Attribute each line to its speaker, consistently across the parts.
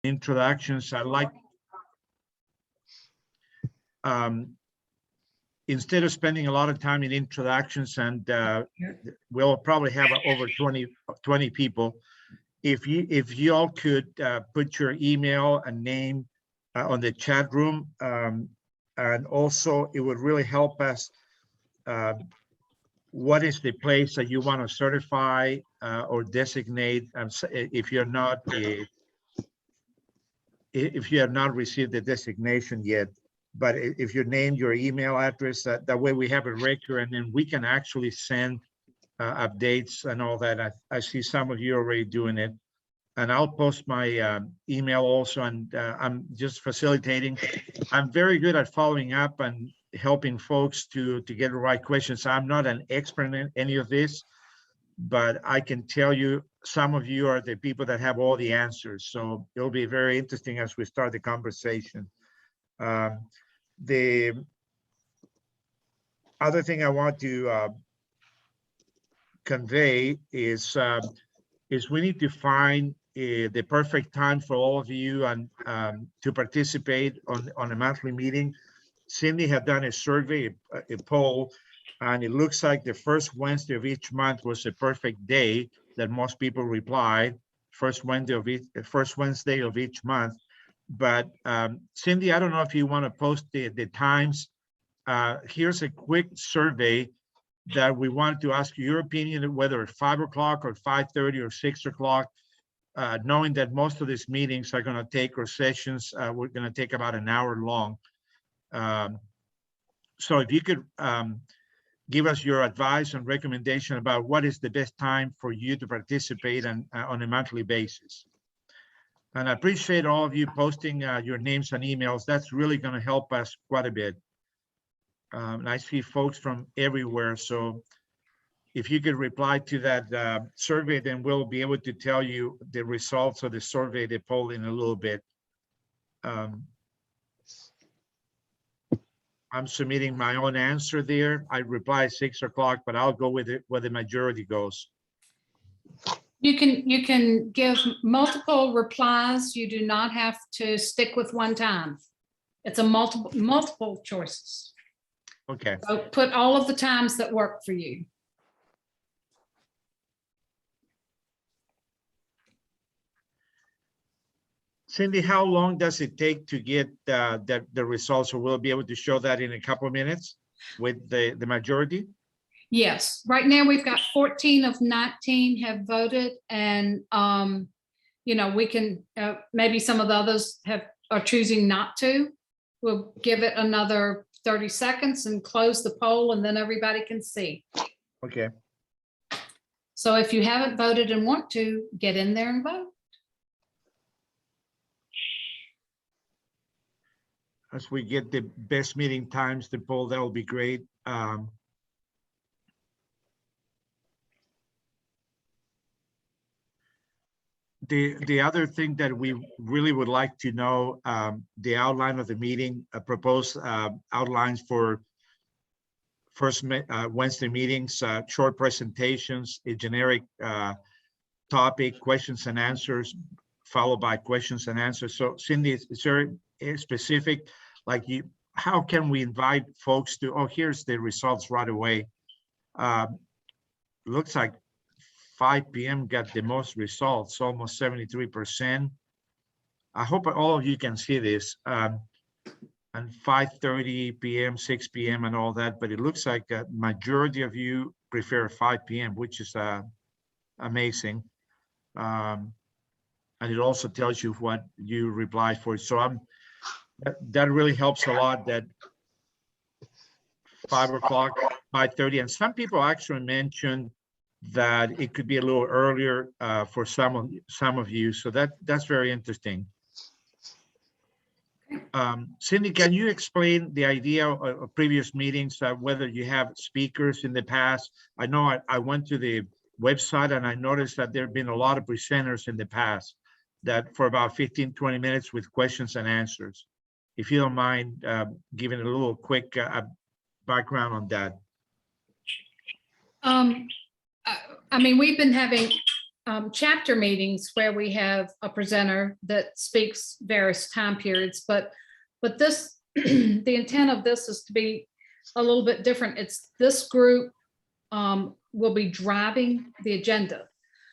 Speaker 1: introductions. I like, instead of spending a lot of time in introductions, and we'll probably have over 20 people, if you all could put your email and name on the chat room, and also it would really help us. What is the place that you want to certify or designate? If you're not if you have not received the designation yet, but if you name your email address, that way we have a record, and then we can actually send updates and all that. I see some of you already doing it, and I'll post my email also, and I'm just facilitating. I'm very good at following up and helping folks to get the right questions. I'm not an expert in any of this, but I can tell you some of you are the people that have all the answers. So it'll be very interesting as we start the conversation. The other thing I want to convey is we need to find the perfect time for all of you and to participate on a monthly meeting. Cindy had done a survey, a poll, and it looks like the first Wednesday of each month was a perfect day that most people replied. First Wednesday of each month. But Cindy, I don't know if you want to post the times. Here's a quick survey that we wanted to ask your opinion, whether at 5 o'clock or 5:30 or 6 o'clock, knowing that most of these meetings are going to take, or sessions, we're going to take about an hour long. So if you could give us your advice and recommendation about what is the best time for you to participate on a monthly basis. And I appreciate all of you posting your names and emails. That's really going to help us quite a bit. And I see folks from everywhere. So if you could reply to that survey, then we'll be able to tell you the results of the survey, the poll, in a little bit. I'm submitting my own answer there. I reply 6 o'clock, but I'll go with it where the majority goes.
Speaker 2: You can give multiple replies. You do not have to stick with one time. It's a multiple choices.
Speaker 1: Okay.
Speaker 2: So put all of the times that work for you.
Speaker 1: Cindy, how long does it take to get the results? Or we'll be able to show that in a couple of minutes with the majority?
Speaker 2: Yes, right now we've got 14 of 19 have voted, and you know, we can maybe some of the others are choosing not to. We'll give it another 30 seconds and close the poll, and then everybody can see.
Speaker 1: Okay.
Speaker 2: So if you haven't voted and want to, get in there and vote.
Speaker 1: As we get the best meeting times, the poll, that will be great. The other thing that we really would like to know, the outline of the meeting, proposed outlines for first Wednesday meetings, short presentations, a generic topic, questions and answers, followed by questions and answers. So Cindy, is there a specific, like, how can we invite folks to, oh, here's the results right away. Looks like 5 p.m. got the most results, almost 73%. I hope all of you can see this. And 5:30 p.m., 6 p.m. and all that, but it looks like a majority of you prefer 5 p.m., which is amazing. And it also tells you what you reply for. So that really helps a lot, that 5 o'clock, 5:30. And some people actually mentioned that it could be a little earlier for some of you. So that's very interesting. Cindy, can you explain the idea of previous meetings, whether you have speakers in the past? I know I went to the website and I noticed that there have been a lot of presenters in the past that for about 15, 20 minutes with questions and answers. If you don't mind giving a little quick background on that.
Speaker 2: I mean, we've been having chapter meetings where we have a presenter that speaks various time periods, but this, the intent of this is to be a little bit different. It's this group will be driving the agenda.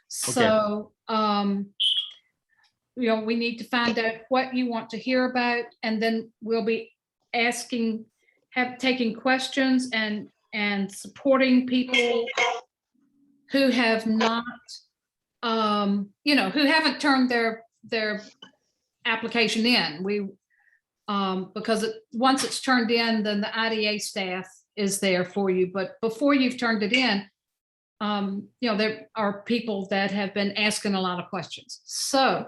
Speaker 2: So, you know, we need to find out what you want to hear about, and then we'll be taking questions and supporting people who have not, you know, who haven't turned their application in. We, because once it's turned in, then the IDA staff is there for you. But before you've turned it in, you know, there are people that have been asking a lot of questions. So,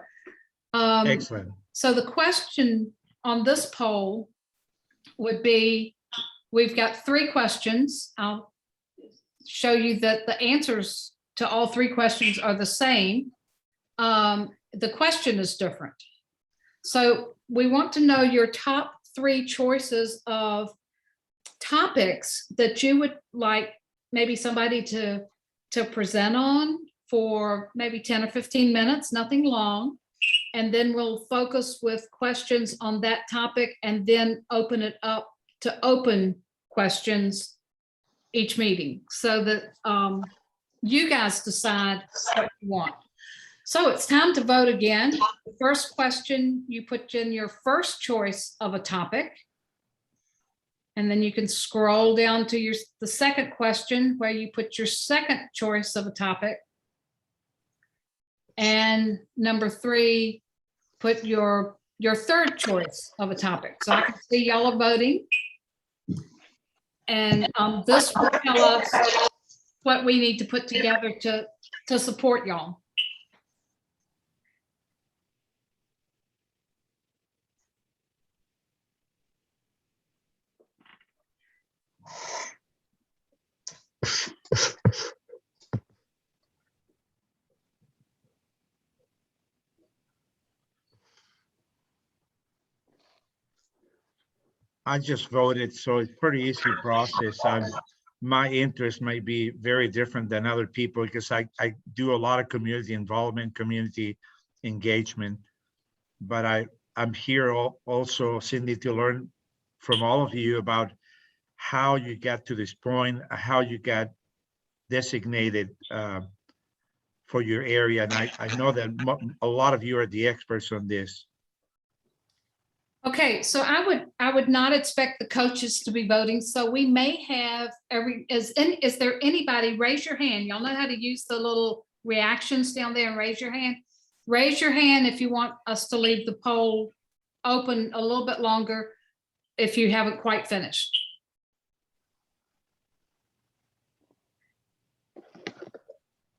Speaker 1: Excellent.
Speaker 2: So the question on this poll would be, we've got 3 questions. I'll show you that the answers to all 3 questions are the same. The question is different. So we want to know your top 3 choices of topics that you would like maybe somebody to present on for maybe 10 or 15 minutes, nothing long. And then we'll focus with questions on that topic and then open it up to open questions each meeting, so that you guys decide what you want. So it's time to vote again. The first question, you put in your first choice of a topic. And then you can scroll down to the second question where you put your second choice of a topic. And number 3, put your third choice of a topic. So I can see y'all are voting. And this will tell us what we need to put together to support y'all.
Speaker 1: I just voted, so it's pretty easy process. My interest may be very different than other people because I do a lot of community involvement, community engagement, but I'm here also, Cindy, to learn from all of you about how you got to this point, how you got designated for your area. And I know that a lot of you are the experts on this.
Speaker 2: Okay, so I would not expect the coaches to be voting. So we may have is there anybody, raise your hand. Y'all know how to use the little reactions down there and raise your hand. Raise your hand if you want us to leave the poll open a little bit longer if you haven't quite finished.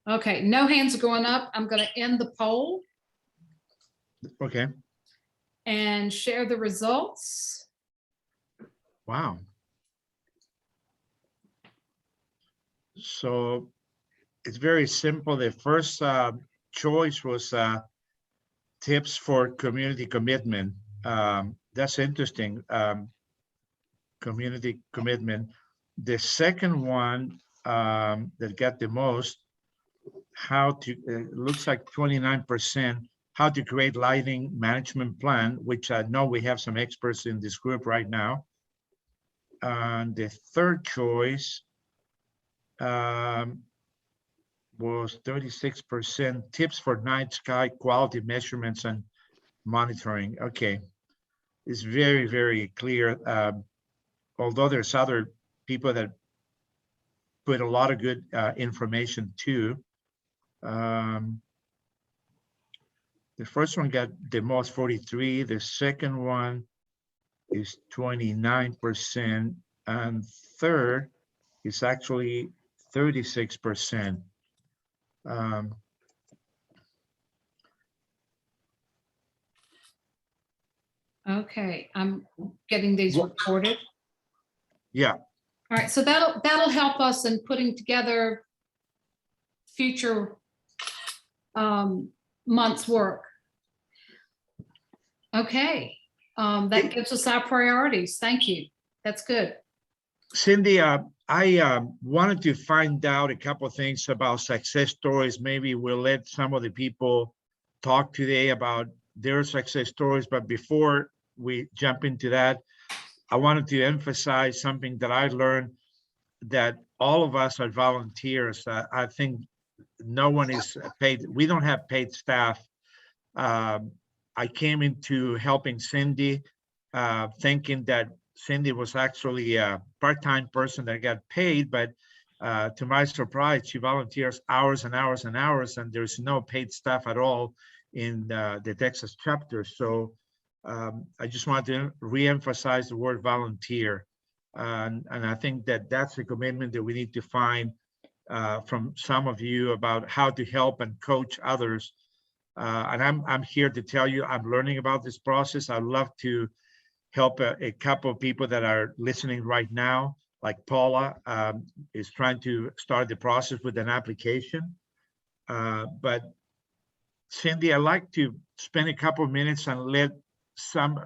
Speaker 2: Okay, no hands are going up. I'm going to end the poll.
Speaker 1: Okay.
Speaker 2: And share the results.
Speaker 1: Wow. So it's very simple. The first choice was tips for community commitment. That's interesting. Community commitment. The second one that got the most, how to, looks like 29%, how to create lighting management plan, which I know we have some experts in this group right now. And the third choice was 36%, tips for night sky quality measurements and monitoring. Okay, it's very, very clear. Although there's other people that put a lot of good information too. The first one got the most, 43. The second one is 29%. And third is actually 36%.
Speaker 2: Okay, I'm getting these recorded.
Speaker 1: Yeah.
Speaker 2: All right, so that'll help us in putting together future month's work. Okay, that gives us our priorities. Thank you. That's good.
Speaker 1: Cindy, I wanted to find out a couple of things about success stories. Maybe we'll let some of the people talk today about their success stories. But before we jump into that, I wanted to emphasize something that I learned, that all of us are volunteers. I think no one is paid. We don't have paid staff. I came into helping Cindy, thinking that Cindy was actually a part-time person that got paid, but to my surprise, she volunteers hours and hours and hours, and there's no paid staff at all in the Texas chapter. So I just want to re-emphasize the word volunteer. And I think that that's a commitment that we need to find from some of you about how to help and coach others. And I'm here to tell you, I'm learning about this process. I'd love to help a couple of people that are listening right now, like Paula is trying to start the process with an application. But Cindy, I'd like to spend a couple of minutes and let some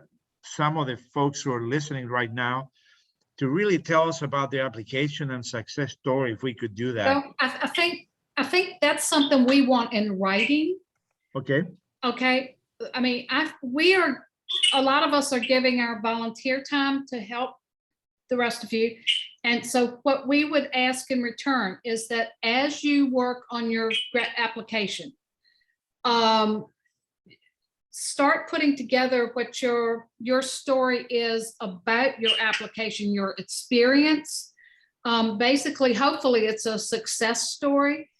Speaker 1: of the folks who are listening right now to really tell us about the application and success story, if we could do that.
Speaker 2: Well, I think that's something we want in writing.
Speaker 1: Okay.
Speaker 2: Okay. I mean, a lot of us are giving our volunteer time to help the rest of you. And so what we would ask in return is that as you work on your grant application, start putting together what your story is about your application, your experience. Basically, hopefully it's a success story.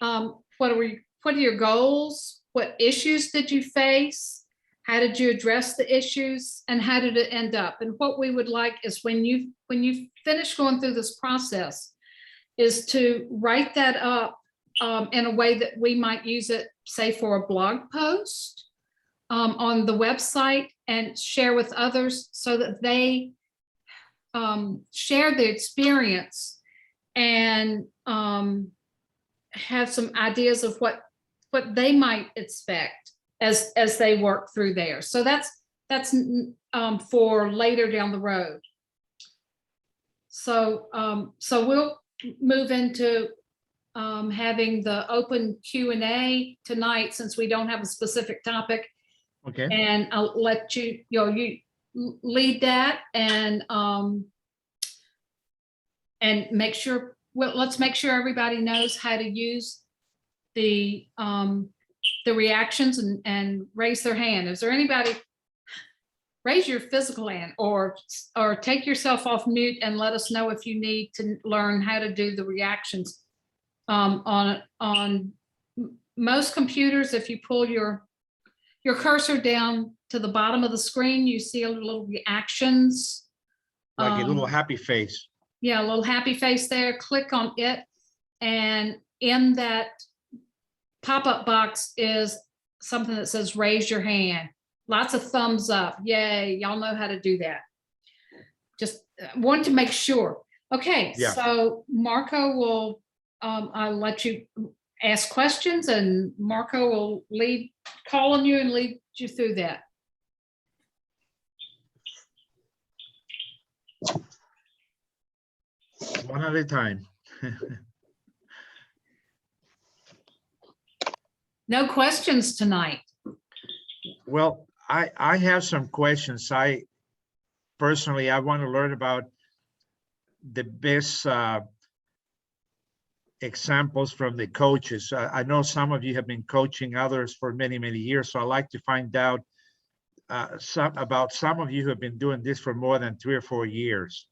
Speaker 2: What are your goals? What issues did you face? How did you address the issues, and how did it end up? And what we would like is when you finish going through this process, is to write that up in a way that we might use it, say, for a blog post on the website, and share with others so that they share the experience and have some ideas of what they might expect as they work through there. So that's for later down the road. So we'll move into having the open Q&A tonight, since we don't have a specific topic.
Speaker 1: Okay.
Speaker 2: And I'll let you lead that, and make sure, well, let's make sure everybody knows how to use the reactions and raise their hand. Is there anybody? Raise your physical hand, or take yourself off mute and let us know if you need to learn how to do the reactions. On most computers, if you pull your cursor down to the bottom of the screen, you see a little reactions.
Speaker 1: Like a little happy face.
Speaker 2: Yeah, a little happy face there. Click on it, and in that pop-up box is something that says raise your hand. Lots of thumbs up. Yay, y'all know how to do that. Just want to make sure. Okay, yeah. So Marco will, I'll let you ask questions, and Marco will call on you and lead you through that.
Speaker 1: One at a time.
Speaker 2: No questions tonight.
Speaker 1: Well, I have some questions. Personally, I want to learn about the best examples from the coaches. I know some of you have been coaching others for many, many years, so I'd like to find out about some of you who have been doing this for more than 3 or 4 years.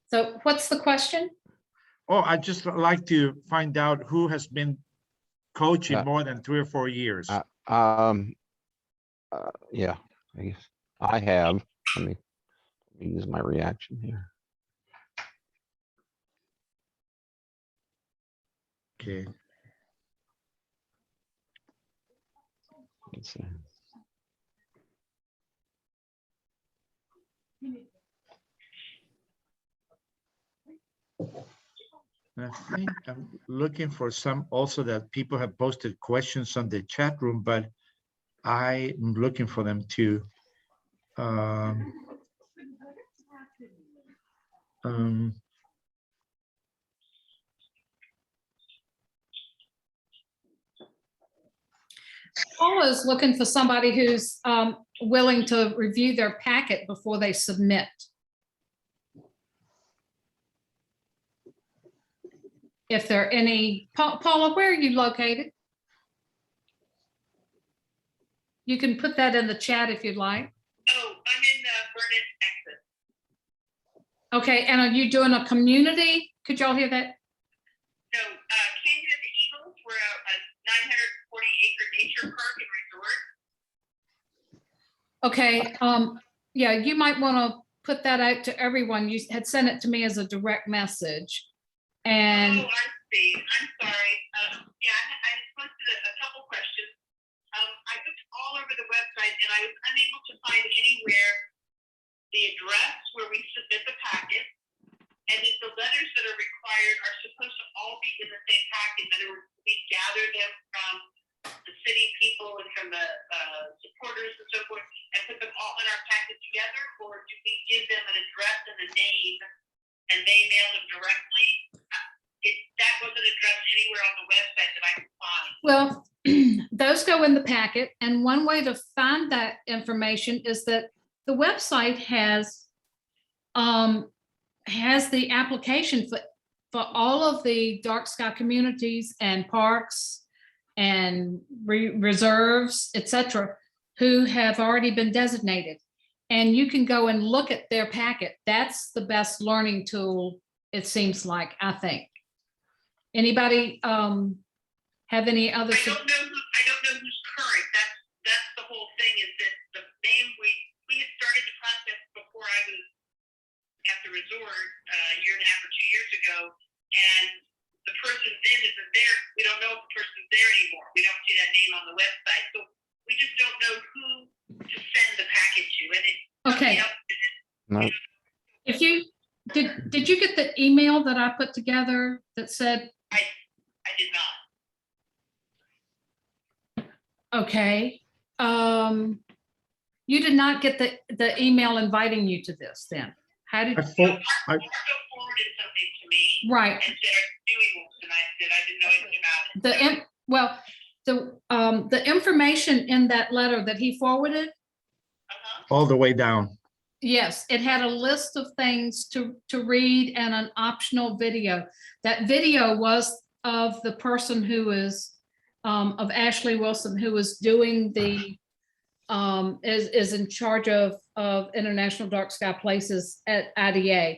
Speaker 2: So what's the question?
Speaker 1: Oh, I'd just like to find out who has been coaching more than 3 or 4 years.
Speaker 3: Yeah, I guess I have. Let me use my reaction here.
Speaker 1: Okay.
Speaker 3: Let's see.
Speaker 1: I think I'm looking for some also that people have posted questions on the chat room, but I'm looking for them too. Um, um,
Speaker 2: Paula is looking for somebody who's willing to review their packet before they submit. If there are any, Paula, where are you located? You can put that in the chat if you'd like.
Speaker 4: Oh, I'm in Vernon, Texas.
Speaker 2: Okay, and are you doing a community? Could y'all hear that?
Speaker 4: No, Canyon of the Eagles, we're a 940-acre nature park and resort.
Speaker 2: Okay, yeah, you might want to put that out to everyone. You had sent it to me as a direct message. And
Speaker 4: Oh, I see. I'm sorry. Yeah, I posted a couple questions. I looked all over the website and I was unable to find anywhere the address where we submit the packet, and that the letters that are required are supposed to all be in the same packet. In other words, we gather them from the city people and from the supporters and so forth and put them all in our packet together, or do we give them an address and a name and they mail them directly? That wasn't addressed anywhere on the website that I could find.
Speaker 2: well, those go in the packet. And one way to find that information is that the website has the application for all of the dark sky communities and parks and reserves, etc., who have already been designated. And you can go and look at their packet. That's the best learning tool, it seems like, I think. Anybody have any other?
Speaker 4: I don't know who's current. That's the whole thing, is that the name we had started the process before I was at the resort a year and a half or 2 years ago, and the person then isn't there. We don't know if the person's there anymore. We don't see that name on the website, so we just don't know who to send the packet to. And it,
Speaker 2: Okay.
Speaker 3: No.
Speaker 2: If you did you get the email that I put together that said?
Speaker 4: I did not.
Speaker 2: Okay. You did not get the email inviting you to this then? How did?
Speaker 4: Marco forwarded something to me.
Speaker 2: Right.
Speaker 4: And said, "I'm doing this," and I said I didn't know anything about it.
Speaker 2: The information in that letter that he forwarded,
Speaker 1: all the way down.
Speaker 2: yes, it had a list of things to read and an optional video. That video was of the person who is of Ashley Wilson, who was doing the is in charge of International Dark Sky Places at IDA.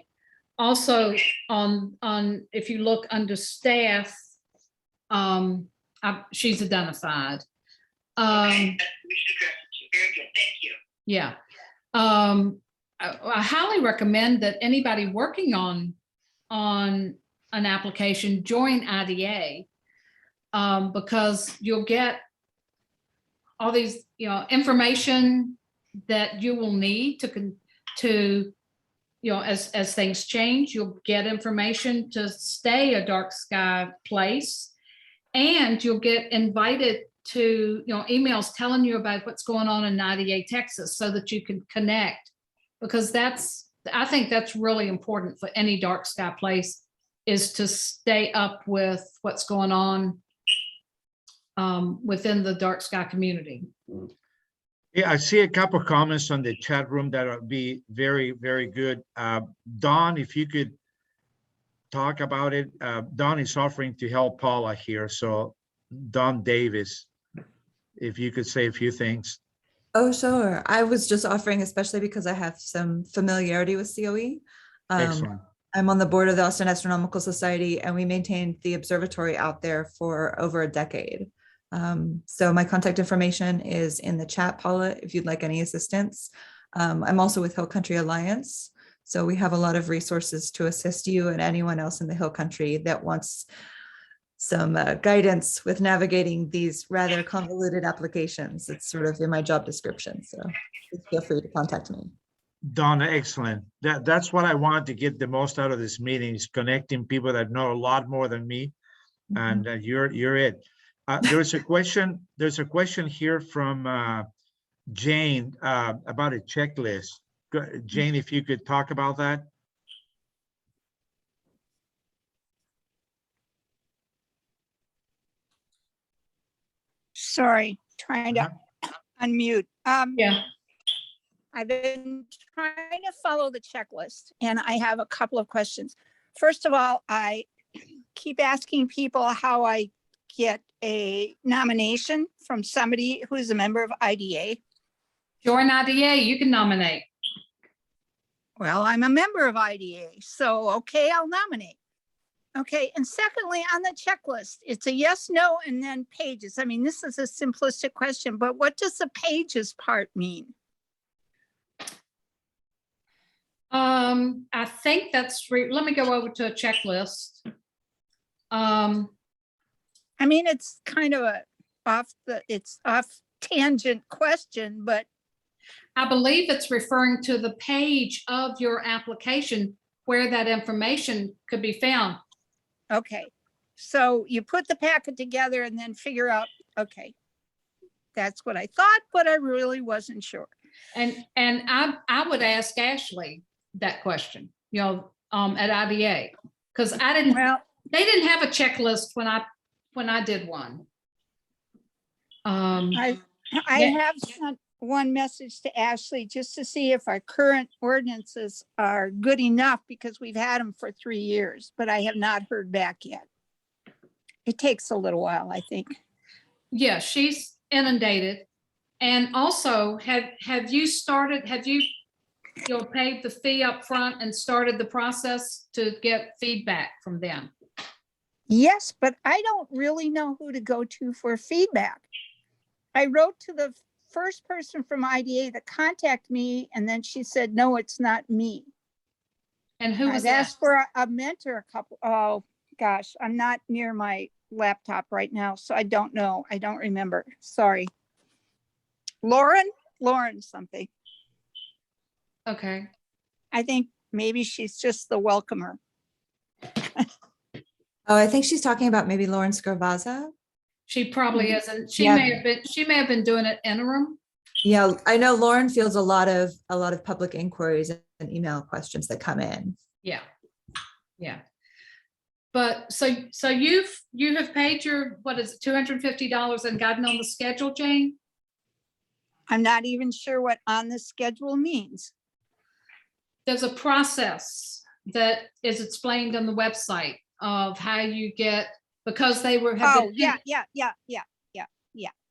Speaker 2: Also on if you look under staff, she's identified.
Speaker 4: Okay, we should address it. Very good, thank you.
Speaker 2: Yeah. I highly recommend that anybody working on an application join IDA, because you'll get all these, information that you will need to as things change. You'll get information to stay a dark sky place, and you'll get invited to emails telling you about what's going on in IDA, Texas, so that you can connect, because I think that's really important for any dark sky place, is to stay up with what's going on within the dark sky community.
Speaker 1: Yeah, I see a couple of comments on the chat room that will be very, very good. Don, if you could talk about it. Don is offering to help Paula here. So Don Davis, if you could say a few things.
Speaker 5: Oh, sure. I was just offering, especially because I have some familiarity with COE.
Speaker 1: Excellent.
Speaker 5: I'm on the board of the Austin Astronomical Society, and we maintained the observatory out there for over a decade. So my contact information is in the chat, Paula, if you'd like any assistance. I'm also with Hill Country Alliance. So we have a lot of resources to assist you and anyone else in the Hill Country that wants some guidance with navigating these rather convoluted applications. It's sort of in my job description. So feel free to contact me.
Speaker 1: Donna, excellent. That's what I wanted to get the most out of this meeting, is connecting people that know a lot more than me, and you're it. There's a question here from Jane about a checklist. Jane, if you could talk about that.
Speaker 6: Sorry, trying to unmute.
Speaker 2: Yeah.
Speaker 6: I've been trying to follow the checklist and I have a couple of questions. First of all, I keep asking people how I get a nomination from somebody who is a member of IDA.
Speaker 2: Join IDA, you can nominate.
Speaker 6: Well, I'm a member of IDA, so okay, I'll nominate. Okay, and secondly, on the checklist, it's a yes, no, and then pages. I mean, this is a simplistic question, but what does the pages part mean?
Speaker 2: I think that's, let me go over to a checklist.
Speaker 6: I mean, it's kind of a off tangent question, but
Speaker 2: I believe it's referring to the page of your application where that information could be found.
Speaker 6: okay. So you put the packet together and then figure out, okay, that's what I thought, but I really wasn't sure.
Speaker 2: And I would ask Ashley that question, you know, at IDA, because
Speaker 6: Well,
Speaker 2: they didn't have a checklist when I did one.
Speaker 6: I
Speaker 2: Yeah.
Speaker 6: have sent one message to Ashley just to see if our current ordinances are good enough because we've had them for 3 years, but I have not heard back yet. It takes a little while, I think.
Speaker 2: Yeah, she's inundated. And also, have you paid the fee up front and started the process to get feedback from them?
Speaker 6: Yes, but I don't really know who to go to for feedback. I wrote to the first person from IDA that contacted me, and then she said, no, it's not me.
Speaker 2: And who was
Speaker 6: I've
Speaker 2: that?
Speaker 6: asked for a mentor oh gosh, I'm not near my laptop right now, so I don't know. I don't remember. Sorry. Lauren something.
Speaker 2: Okay.
Speaker 6: I think maybe she's just the welcomer.
Speaker 5: Oh, I think she's talking about maybe Lauren Scarvaza.
Speaker 2: She probably isn't. She
Speaker 5: Yeah.
Speaker 2: may have been doing it interim.
Speaker 5: Yeah, I know Lauren fields a lot of public inquiries and email questions that come in.
Speaker 2: Yeah. Yeah. But so you have paid your, what is it, $250 and gotten on the schedule, Jane?
Speaker 6: I'm not even sure what on the schedule means.
Speaker 2: There's a process that is explained on the website of how you get, because they were.
Speaker 6: Oh, yeah.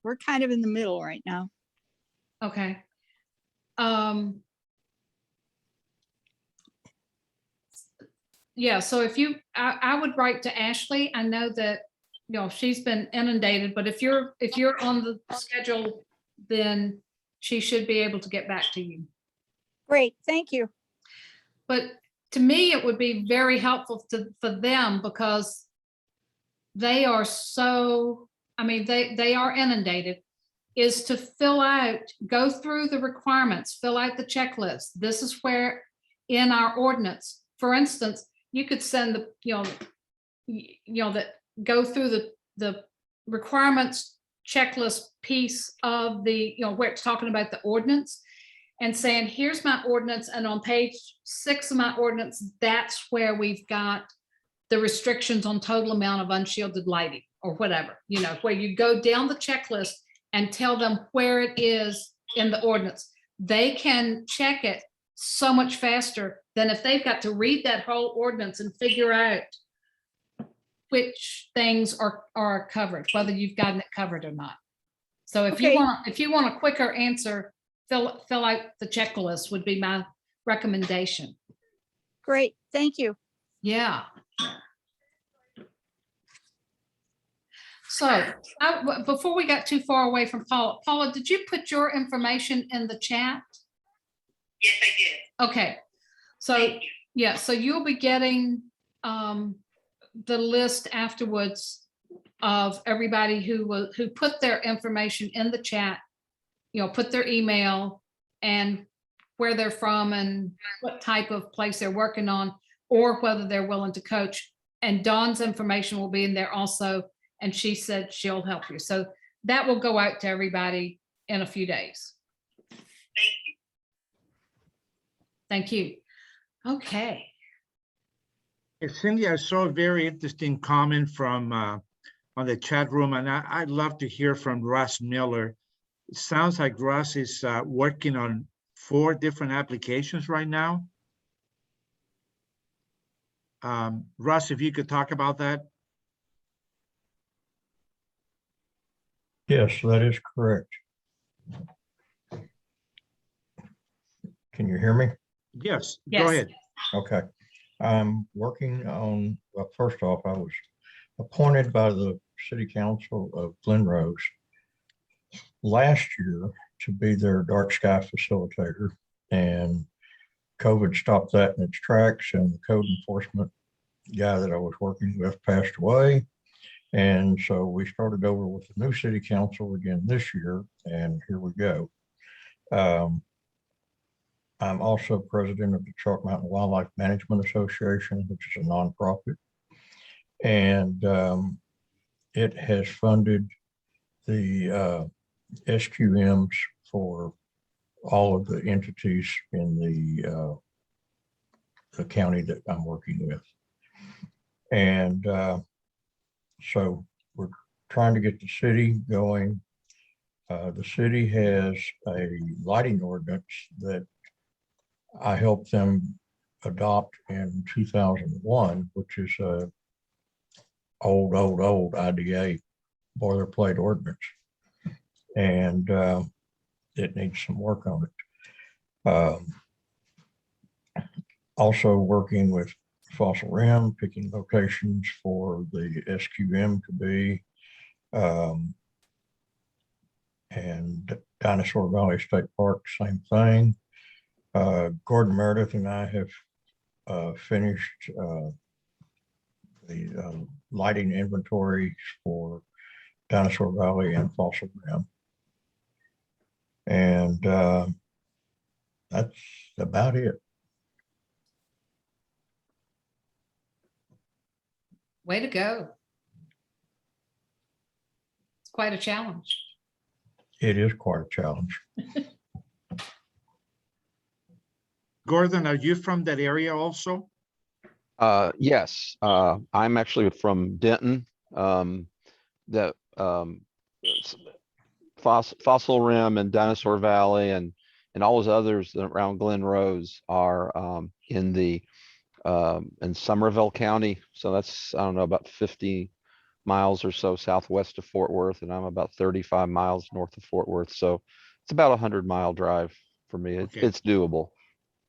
Speaker 6: We're kind of in the middle right now.
Speaker 2: Okay. Yeah, so if you, I would write to Ashley. I know that, you know, she's been inundated, but if you're on the schedule, then she should be able to get back to you.
Speaker 6: Great, thank you.
Speaker 2: But to me, it would be very helpful for them because they are so, I mean, they are inundated, is to fill out, go through the requirements, fill out the checklist. This is where in our ordinance, for instance, you could send the, that go through the requirements checklist piece of the, where it's talking about the ordinance and saying, here's my ordinance. And on page 6 of my ordinance, that's where we've got the restrictions on total amount of unshielded lighting or whatever, where you go down the checklist and tell them where it is in the ordinance. They can check it so much faster than if they've got to read that whole ordinance and figure out which things are covered, whether you've gotten it covered or not. So if you want a quicker answer, fill out the checklist would be my recommendation.
Speaker 6: Great, thank you.
Speaker 2: Yeah. So before we got too far away from Paula, did you put your information in the chat?
Speaker 4: Yes, I did.
Speaker 2: Okay. So
Speaker 4: Thank you.
Speaker 2: yeah, so you'll be getting the list afterwards of everybody who put their information in the chat, put their email and where they're from and what type of place they're working on, or whether they're willing to coach. And Dawn's information will be in there also, and she said she'll help you. So that will go out to everybody in a few days.
Speaker 4: Thank you.
Speaker 2: Thank you. Okay.
Speaker 1: Hey, Cindy, I saw a very interesting comment from on the chat room, and I'd love to hear from Russ Miller. It sounds like Russ is working on 4 different applications right now. Russ, if you could talk about that.
Speaker 7: Yes, that is correct. Can you hear me?
Speaker 1: Yes,
Speaker 2: Yes.
Speaker 1: go ahead.
Speaker 7: Okay. I'm working on, well, first off, I was appointed by the City Council of Glen Rose last year to be their dark sky facilitator, and COVID stopped that in its tracks, and the code enforcement guy that I was working with passed away. And so we started over with the new city council again this year, and here we go. I'm also president of the Chalk Mountain Wildlife Management Association, which is a nonprofit. And it has funded the SQMs for all of the entities in the county that I'm working with. And so we're trying to get the city going. The city has a lighting ordinance that I helped them adopt in 2001, which is a old IDA boilerplate ordinance. And it needs some work on it. Also working with Fossil Rim, picking locations for the SQM to be, and Dinosaur Valley State Park, same thing. Gordon Meredith and I have finished the lighting inventories for Dinosaur Valley and Fossil Rim. And that's about it.
Speaker 2: Way to go. It's quite a challenge.
Speaker 7: It is quite a challenge.
Speaker 1: Gordon, are you from that area also?
Speaker 3: Yes, I'm actually from Denton. Fossil Rim and Dinosaur Valley and all those others around Glen Rose are in Somerville County. So that's, I don't know, about 50 miles or so southwest of Fort Worth, and I'm about 35 miles north of Fort Worth. So it's about 100-mile drive for me.
Speaker 1: Okay.
Speaker 3: It's doable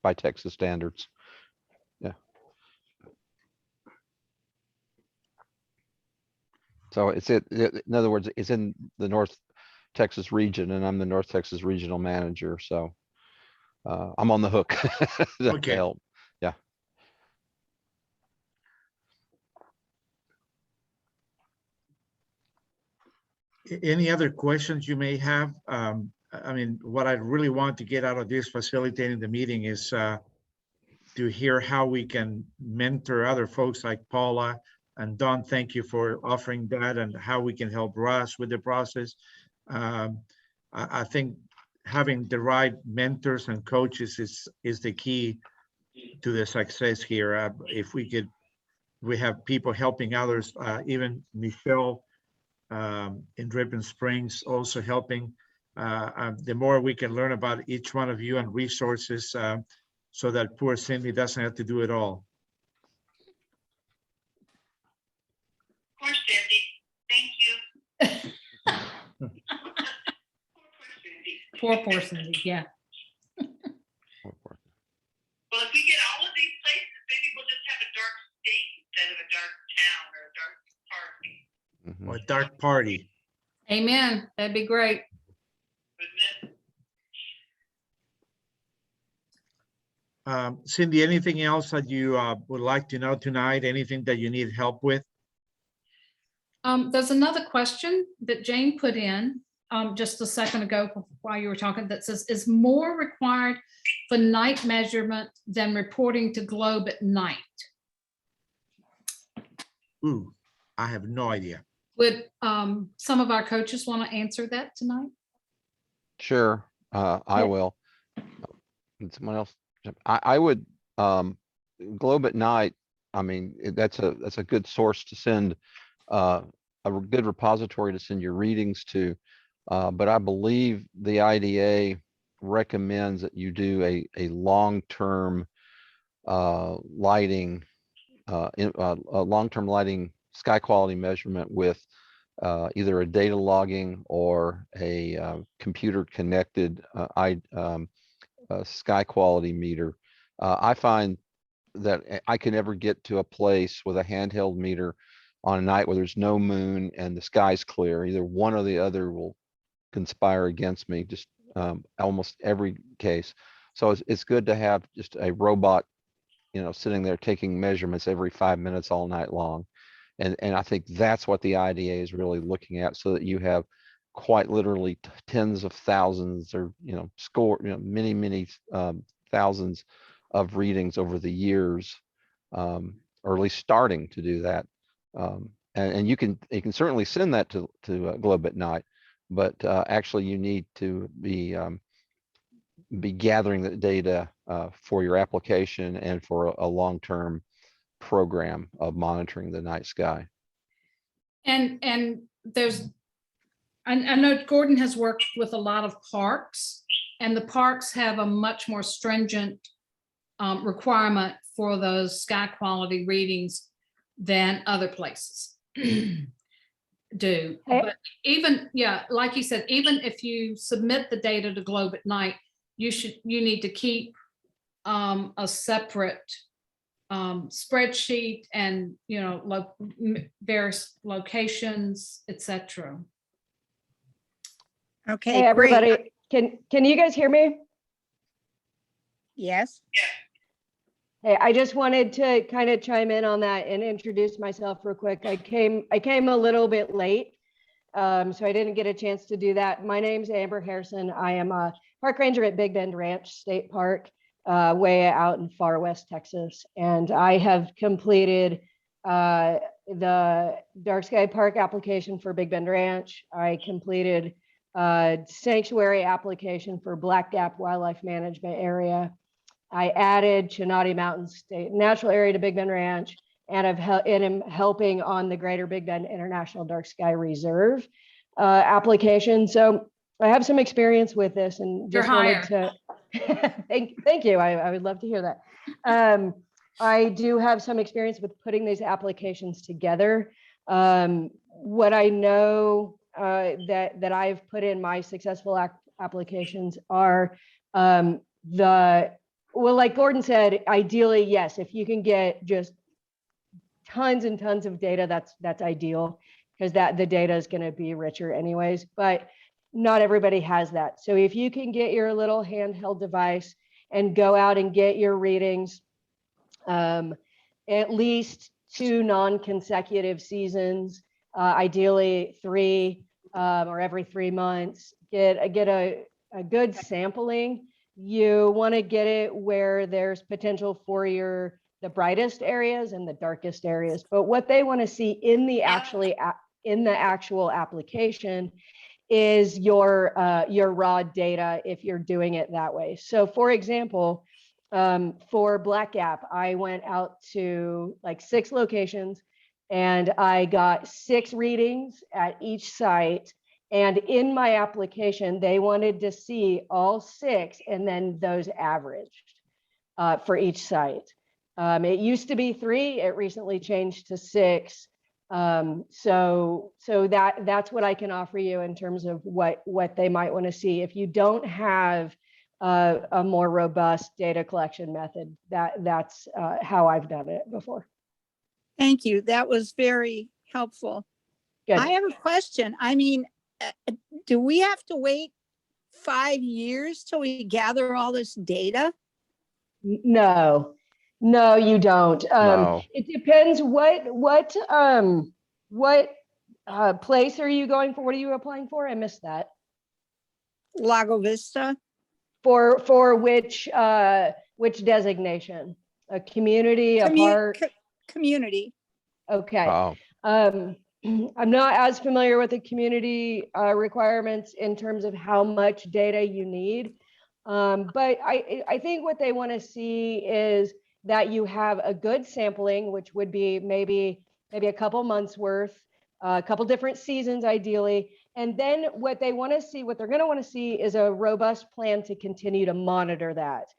Speaker 3: by Texas standards. Yeah. So in other words, it's in the North Texas region, and I'm the North Texas regional manager. So I'm on the hook to
Speaker 1: Okay.
Speaker 3: help. Yeah.
Speaker 1: Any other questions you may have? I mean, what I really want to get out of this facilitating the meeting is to hear how we can mentor other folks like Paula and Don. Thank you for offering that, and how we can help Russ with the process. I think having the right mentors and coaches is the key to the success here. If we have people helping others, even Michelle in Dripping Springs also helping. The more we can learn about each one of you and resources, so that poor Cindy doesn't have to do it all.
Speaker 4: Poor Cindy. Thank you.
Speaker 2: Poor Cindy, yeah.
Speaker 4: Well, if we get all of these places, maybe we'll just have a dark state instead of a dark town or a dark party.
Speaker 3: Mhm.
Speaker 1: Or a dark party.
Speaker 2: Amen. That'd be great.
Speaker 4: Wouldn't it?
Speaker 1: Cindy, anything else that you would like to know tonight? Anything that you need help with?
Speaker 2: There's another question that Jane put in. just a second ago while you were talking that says is more required for night measurement than reporting to Globe at night.
Speaker 1: Ooh, I have no idea.
Speaker 2: Would some of our coaches want to answer that tonight?
Speaker 3: Sure, I
Speaker 2: Yeah.
Speaker 3: will. And someone else, I would, Globe at night, I mean, that's a good source to send, a good repository to send your readings to. But I believe the IDA recommends that you do a long-term lighting, a long-term lighting sky quality measurement with either a data logging or a computer connected sky quality meter. I find that I can never get to a place with a handheld meter on a night where there's no moon and the sky's clear. Either one or the other will conspire against me, just almost every case. So it's good to have just a robot, sitting there taking measurements every 5 minutes all night long. And I think that's what the IDA is really looking at, so that you have quite literally tens of thousands or, many thousands of readings over the years, or at least starting to do that. And you can certainly send that to Globe at night, but actually you need to be gathering the data for your application and for a long-term program of monitoring the night sky.
Speaker 2: And there's, I know Gordon has worked with a lot of parks, and the parks have a much more stringent requirement for those sky quality readings than other places do. But even, like you said, even if you submit the data to Globe at night, you need to keep a separate spreadsheet and, various locations, etc.
Speaker 6: Okay,
Speaker 8: Hey,
Speaker 6: great.
Speaker 8: everybody, can you guys hear me?
Speaker 6: Yes.
Speaker 8: Hey, I just wanted to kind of chime in on that and introduce myself real quick. I came a little bit late, so I didn't get a chance to do that. My name's Amber Harrison. I am a park ranger at Big Bend Ranch State Park, way out in far west Texas. And I have completed the dark sky park application for Big Bend Ranch. I completed sanctuary application for Black Gap Wildlife Management Area. I added Chenati Mountain State Natural Area to Big Bend Ranch, and am helping on the Greater Big Bend International Dark Sky Reserve application. So I have some experience with this, and just wanted to thank you. I would love to hear that. I do have some experience with putting these applications together. What I know that I've put in my successful applications are like Gordon said, ideally, yes, if you can get just tons and tons of data, that's ideal, because the data is going to be richer anyways, but not everybody has that. So if you can get your little handheld device and go out and get your readings, at least 2 non-consecutive seasons, ideally 3 or every 3 months, get a good sampling. You want to get it where there's potential for the brightest areas and the darkest areas. But what they want to see in the actual application is your raw data, if you're doing it that way. So for example, for Black Gap, I went out to like 6 locations and I got 6 readings at each site. And in my application, they wanted to see all 6 and then those averaged for each site. It used to be 3, it recently changed to 6. So that's what I can offer you in terms of what they might want to see. If you don't have a more robust data collection method, that's how I've done it before.
Speaker 6: Thank you. That was very helpful.
Speaker 8: Good.
Speaker 6: I have a question. I mean, do we have to wait 5 years till we gather all this data?
Speaker 8: No, you don't.
Speaker 3: No.
Speaker 8: It depends what place are you going for? What are you applying for? I missed that.
Speaker 6: Lago Vista.
Speaker 8: For which designation? A community, a park?
Speaker 6: Community.
Speaker 8: Okay.
Speaker 3: Oh,
Speaker 8: I'm not as familiar with the community requirements in terms of how much data you need. But I think what they want to see is that you have a good sampling, which would be maybe a couple months worth, a couple different seasons ideally. And then what they're going to want to see is a robust plan to continue to monitor that.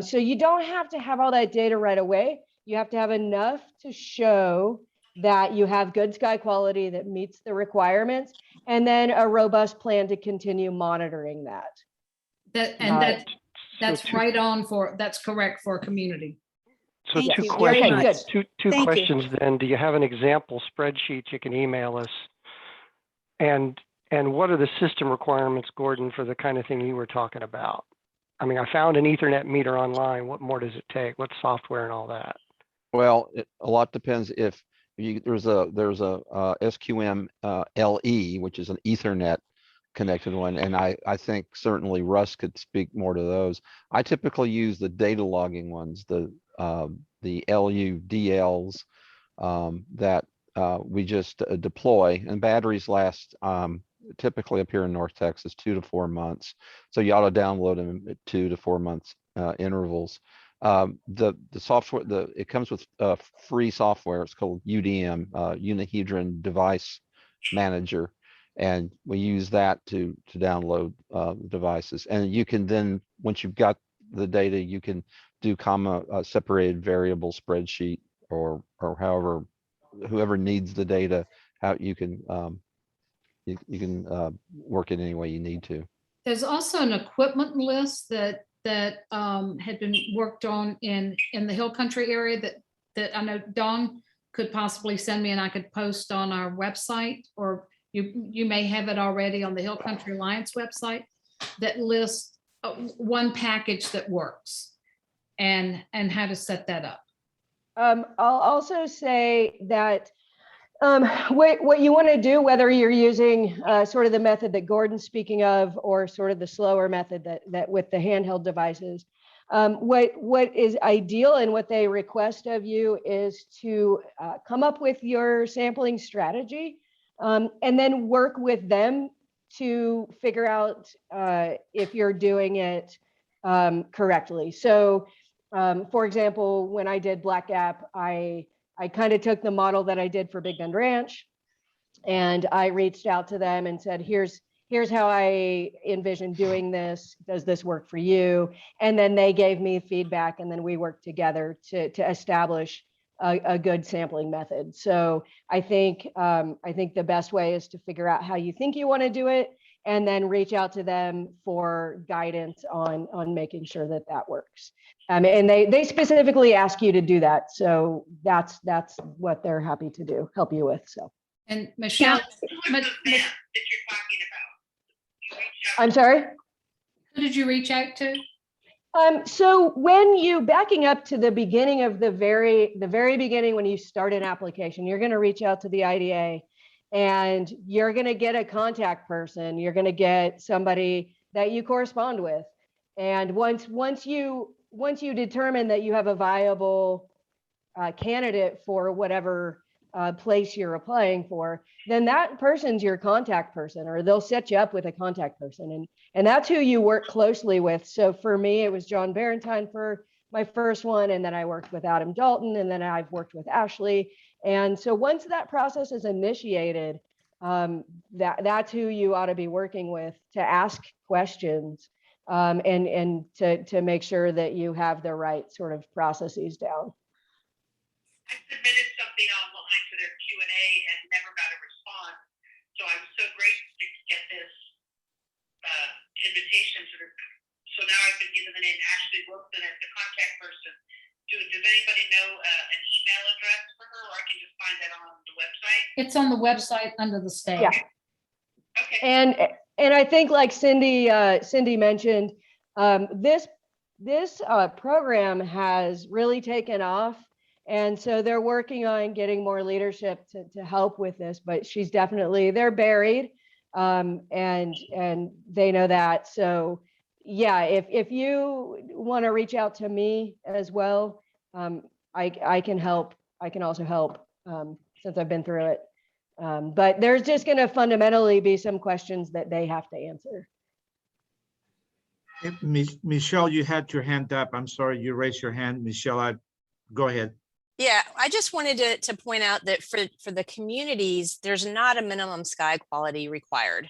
Speaker 8: So you don't have to have all that data right away. You have to have enough to show that you have good sky quality that meets the requirements, and then a robust plan to continue monitoring that.
Speaker 2: That's right on that's correct for a community.
Speaker 9: So
Speaker 6: Thank
Speaker 9: two
Speaker 6: you very
Speaker 9: questions,
Speaker 8: much.
Speaker 9: two
Speaker 6: Thank you.
Speaker 9: questions then. Do you have an example spreadsheet you can email us? And what are the system requirements, Gordon, for the kind of thing you were talking about? I mean, I found an Ethernet meter online. What more does it take? What software and all that?
Speaker 3: well, a lot depends if there's a SQM LE, which is an Ethernet connected one. And I think certainly Russ could speak more to those. I typically use the data logging ones, the LUDLs that we just deploy, and batteries last typically up here in North Texas 2 to 4 months. So you ought to download them at 2 to 4 months intervals. The software, it comes with free software. It's called UDM, Unihedron Device Manager, and we use that to download devices. And you can then, once you've got the data, you can do separated variable spreadsheet, or however, whoever needs the data, how you can work it any way you need to.
Speaker 2: There's also an equipment list that had been worked on in the Hill Country area that I know Dawn could possibly send me, and I could post on our website, or you may have it already on the Hill Country Alliance website, that lists one package that works and how to set that up.
Speaker 8: I'll also say that what you want to do, whether you're using sort of the method that Gordon's speaking of, or sort of the slower method that with the handheld devices, what is ideal and what they request of you is to come up with your sampling strategy, and then work with them to figure out if you're doing it correctly. So for example, when I did Black Gap, I kind of took the model that I did for Big Bend Ranch, and I reached out to them and said, here's how I envision doing this. Does this work for you? And then they gave me feedback, and then we worked together to establish a good sampling method. So I think the best way is to figure out how you think you want to do it, and then reach out to them for guidance on making sure that works. And they specifically ask you to do that. So that's what they're happy to do, help you with. So.
Speaker 2: And Michelle,
Speaker 4: Who was the event that you're talking about? You reached out
Speaker 8: I'm sorry?
Speaker 2: who did you reach out to?
Speaker 8: So when you backing up to the beginning of the very beginning, when you start an application, you're going to reach out to the IDA, and you're going to get a contact person. You're going to get somebody that you correspond with. And once you determine that you have a viable candidate for whatever place you're applying for, then that person's your contact person, or they'll set you up with a contact person. And that's who you work closely with. So for me, it was John Barentine for my first one. And then I worked with Adam Dalton, and then I've worked with Ashley. And so once that process is initiated, that's who you ought to be working with to ask questions, and to make sure that you have the right sort of processes down.
Speaker 4: I submitted something online to their Q&A and never got a response. So I'm so grateful to get this invitation to so now I've been given the name Ashley Wilson as the contact person. Does anybody know an email address for her, or I can just find that on the website?
Speaker 2: It's on the website under the state.
Speaker 8: Yeah.
Speaker 4: Okay.
Speaker 8: And I think, like Cindy mentioned, this program has really taken off. And so they're working on getting more leadership to help with this, but they're buried. And they know that. So yeah, if you want to reach out to me as well, I can help. I can also help since I've been through it. But there's just going to fundamentally be some questions that they have to answer.
Speaker 1: Michelle, you had your hand up. I'm sorry, you raised your hand. Michelle, go ahead.
Speaker 10: Yeah, I just wanted to point out that for the communities, there's not a minimum sky quality required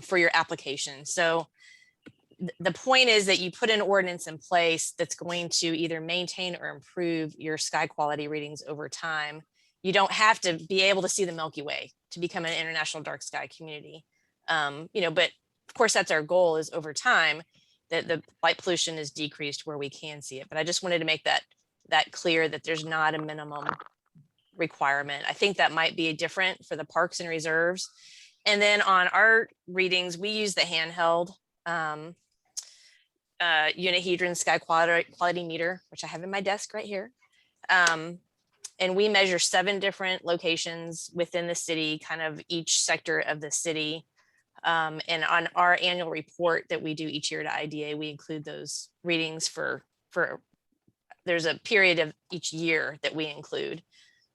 Speaker 10: for your application. So the point is that you put an ordinance in place that's going to either maintain or improve your sky quality readings over time. You don't have to be able to see the Milky Way to become an international dark sky community. But of course, that's our goal, is over time that the light pollution is decreased where we can see it. But I just wanted to make that clear, that there's not a minimum requirement. I think that might be different for the parks and reserves. And then on our readings, we use the handheld unihedron sky quality meter, which I have in my desk right here. And we measure 7 different locations within the city, kind of each sector of the city. And on our annual report that we do each year to IDA, we include those readings for there's a period of each year that we include.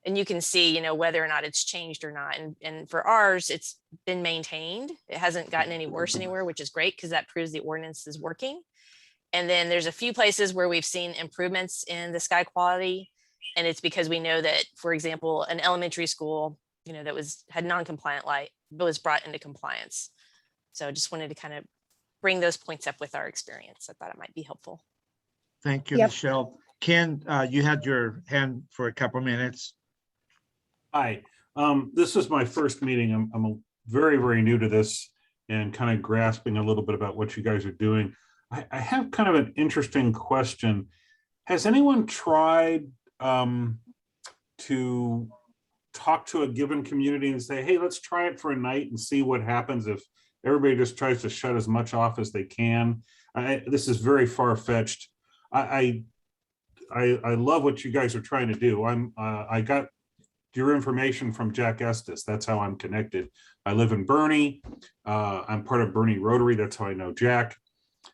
Speaker 10: And you can see, whether or not it's changed or not. And for ours, it's been maintained. It hasn't gotten any worse anywhere, which is great because that proves the ordinance is working. And then there's a few places where we've seen improvements in the sky quality. And it's because we know that, for example, an elementary school, that had non-compliant light, but was brought into compliance. So I just wanted to kind of bring those points up with our experience. I thought it might be helpful.
Speaker 1: Thank you,
Speaker 8: Yep.
Speaker 1: Michelle. Ken, you had your hand for a couple minutes.
Speaker 11: Hi, this is my first meeting. I'm very, very new to this and kind of grasping a little bit about what you guys are doing. I have kind of an interesting question. Has anyone tried to talk to a given community and say, hey, let's try it for a night and see what happens if everybody just tries to shut as much off as they can? This is very far-fetched. I love what you guys are trying to do. I got your information from Jack Estes. That's how I'm connected. I live in Bernie. I'm part of Bernie Rotary. That's how I know Jack.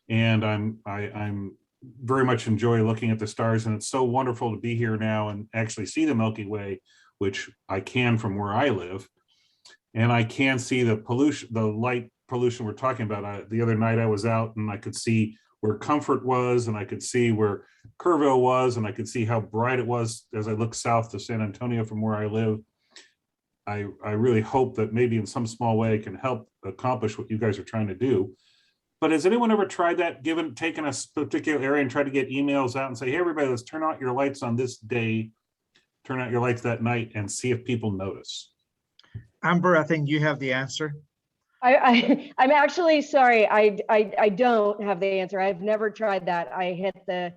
Speaker 11: And I'm very much enjoy looking at the stars. And it's so wonderful to be here now and actually see the Milky Way, which I can from where I live. And I can see the pollution, the light pollution we're talking about. The other night I was out and I could see where Comfort was, and I could see where Kerrville was, and I could see how bright it was as I look south to San Antonio from where I live. I really hope that maybe in some small way it can help accomplish what you guys are trying to do. But has anyone ever tried that, taken a particular area and tried to get emails out and say, hey, everybody, let's turn out your lights on this day, turn out your lights that night, and see if people notice?
Speaker 1: Amber, I think you have the answer.
Speaker 8: I'm actually sorry. I don't have the answer. I've never tried that. I hit the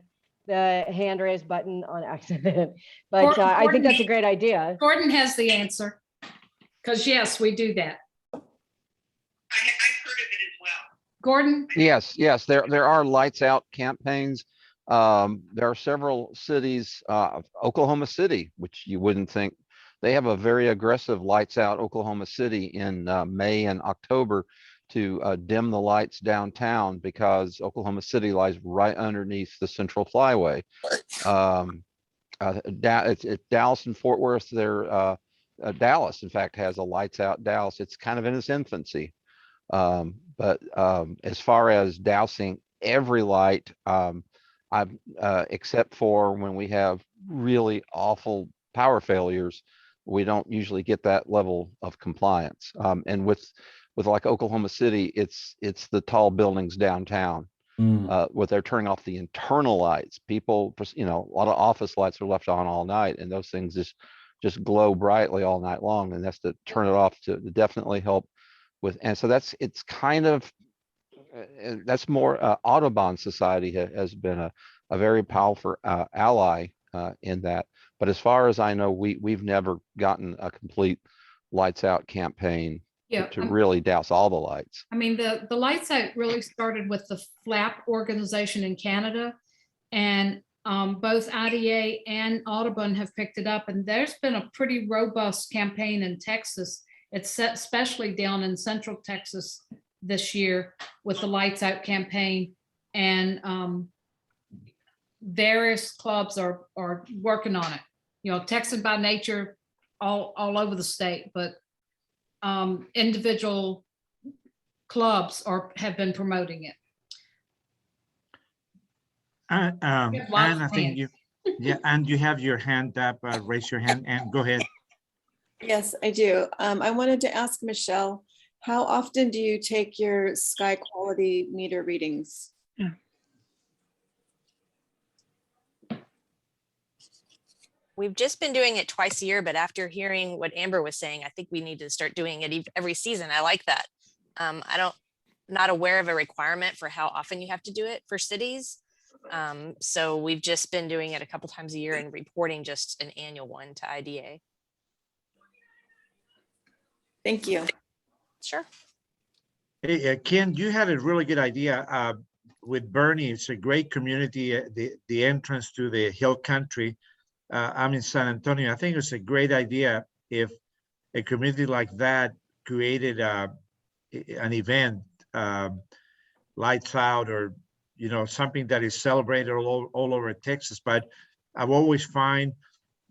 Speaker 8: hand raise button on accident, but I think that's a great idea.
Speaker 2: Gordon has the answer. Because yes, we do that.
Speaker 4: I've heard of it as well.
Speaker 2: Gordon?
Speaker 3: Yes, there are lights out campaigns. There are several cities, Oklahoma City, which you wouldn't think. They have a very aggressive lights out Oklahoma City in May and October to dim the lights downtown because Oklahoma City lies right underneath the Central Flyway. It's Dallas and Fort Worth. Dallas, in fact, has a lights out Dallas. It's kind of in its infancy. But as far as dousing every light, except for when we have really awful power failures, we don't usually get that level of compliance. And with like Oklahoma City, it's the tall buildings downtown. Where they're turning off the internal lights. People, a lot of office lights are left on all night, and those things just glow brightly all night long. And that's to turn it off to definitely help with. And so it's kind of, that's more Audubon Society has been a very powerful ally in that. But as far as I know, we've never gotten a complete lights out campaign to really douse all the lights.
Speaker 2: I mean, the lights out really started with the FLAP organization in Canada, and both IDA and Audubon have picked it up. And there's been a pretty robust campaign in Texas especially down in Central Texas this year with the Lights Out campaign. And various clubs are working on it. You know, Texan by Nature all over the state, but individual clubs have been promoting it.
Speaker 1: And
Speaker 2: We have lots
Speaker 1: I
Speaker 2: of
Speaker 1: think
Speaker 2: hands.
Speaker 1: yeah, and you have your hand up, raise your hand and go ahead.
Speaker 12: Yes, I do. I wanted to ask Michelle, how often do you take your sky quality meter readings?
Speaker 10: We've just been doing it twice a year, but after hearing what Amber was saying, I think we need to start doing it every season. I like that. Not aware of a requirement for how often you have to do it for cities. So we've just been doing it a couple times a year and reporting just an annual one to IDA.
Speaker 12: Thank you.
Speaker 10: Sure.
Speaker 1: Hey, Ken, you had a really good idea with Bernie. It's a great community, the entrance to the hill country. I'm in San Antonio. I think it's a great idea if a community like that created an event, Lights Out, or you know, something that is celebrated all over Texas. But I've always find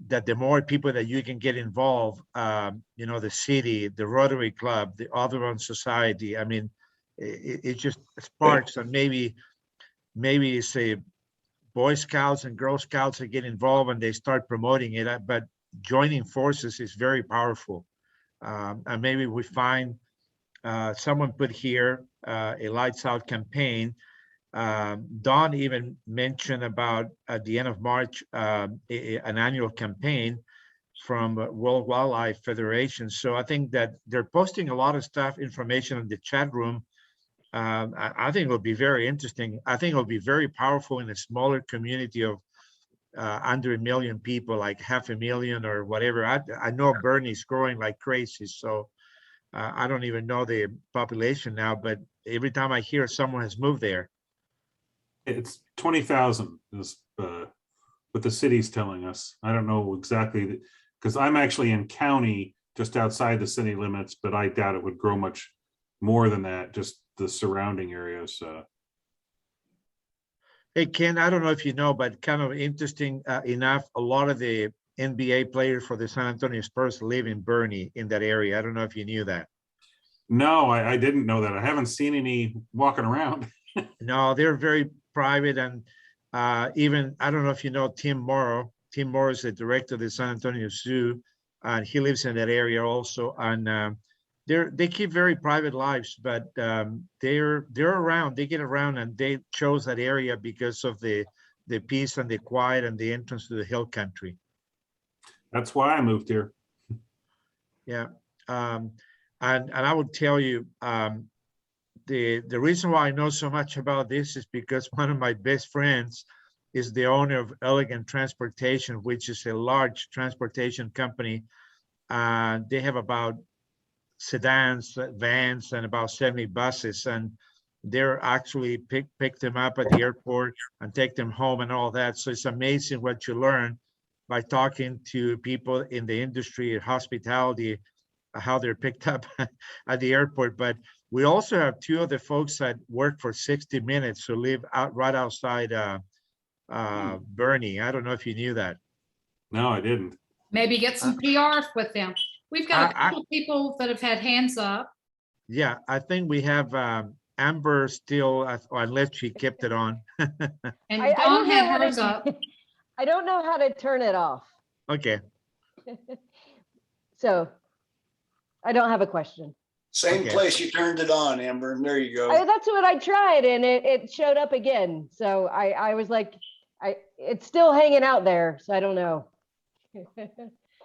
Speaker 1: that the more people that you can get involved, you know, the city, the Rotary Club, the Audubon Society, I mean, it just sparks, and maybe it's a Boy Scouts and Girl Scouts that get involved and they start promoting it, but joining forces is very powerful. And maybe we find someone put here a Lights Out campaign. Don even mentioned about at the end of March, an annual campaign from World Wildlife Federation. So I think that they're posting a lot of stuff, information in the chat room. I think it'll be very interesting. I think it'll be very powerful in a smaller community of under 1 million people, like 500,000 or whatever. I know Bernie's growing like crazy, so I don't even know the population now, but every time I hear someone has moved there.
Speaker 11: It's 20,000 is what the city's telling us. I don't know exactly, because I'm actually in county just outside the city limits, but I doubt it would grow much more than that, just the surrounding areas.
Speaker 1: Hey, Ken, I don't know if you know, but kind of interesting enough, a lot of the NBA players for the San Antonio Spurs live in Bernie, in that area. I don't know if you knew that.
Speaker 11: No, I didn't know that. I haven't seen any walking around.
Speaker 1: No, they're very private, and even, I don't know if you know Tim Morrow. Tim Morrow is the director of the San Antonio Zoo, and he lives in that area also. And they keep very private lives, but they're around. They get around, and they chose that area because of the peace and the quiet and the entrance to the hill country.
Speaker 11: That's why I moved here.
Speaker 1: Yeah, and I would tell you, the reason why I know so much about this is because one of my best friends is the owner of Elegant Transportation, which is a large transportation company. They have about sedans, vans, and about 70 buses, and they're actually pick them up at the airport and take them home and all that. So it's amazing what you learn by talking to people in the industry of hospitality, how they're picked up at the airport. But we also have two of the folks that work for 60 Minutes who live right outside Bernie. I don't know if you knew that.
Speaker 11: No, I didn't.
Speaker 2: Maybe get some PR with them. We've got a couple of people that have had hands up.
Speaker 1: Yeah, I think we have Amber still, or unless she kept it on.
Speaker 2: And
Speaker 8: I
Speaker 2: Dawn
Speaker 8: don't know
Speaker 2: had
Speaker 8: how
Speaker 2: hers
Speaker 8: to-
Speaker 2: up.
Speaker 8: I don't know how to turn it off.
Speaker 1: Okay.
Speaker 8: So I don't have a question.
Speaker 13: Same
Speaker 1: Okay.
Speaker 13: place you turned it on, Amber, and there you go.
Speaker 8: That's what I tried, and it showed up again. So I was like, it's still hanging out there. So I don't know.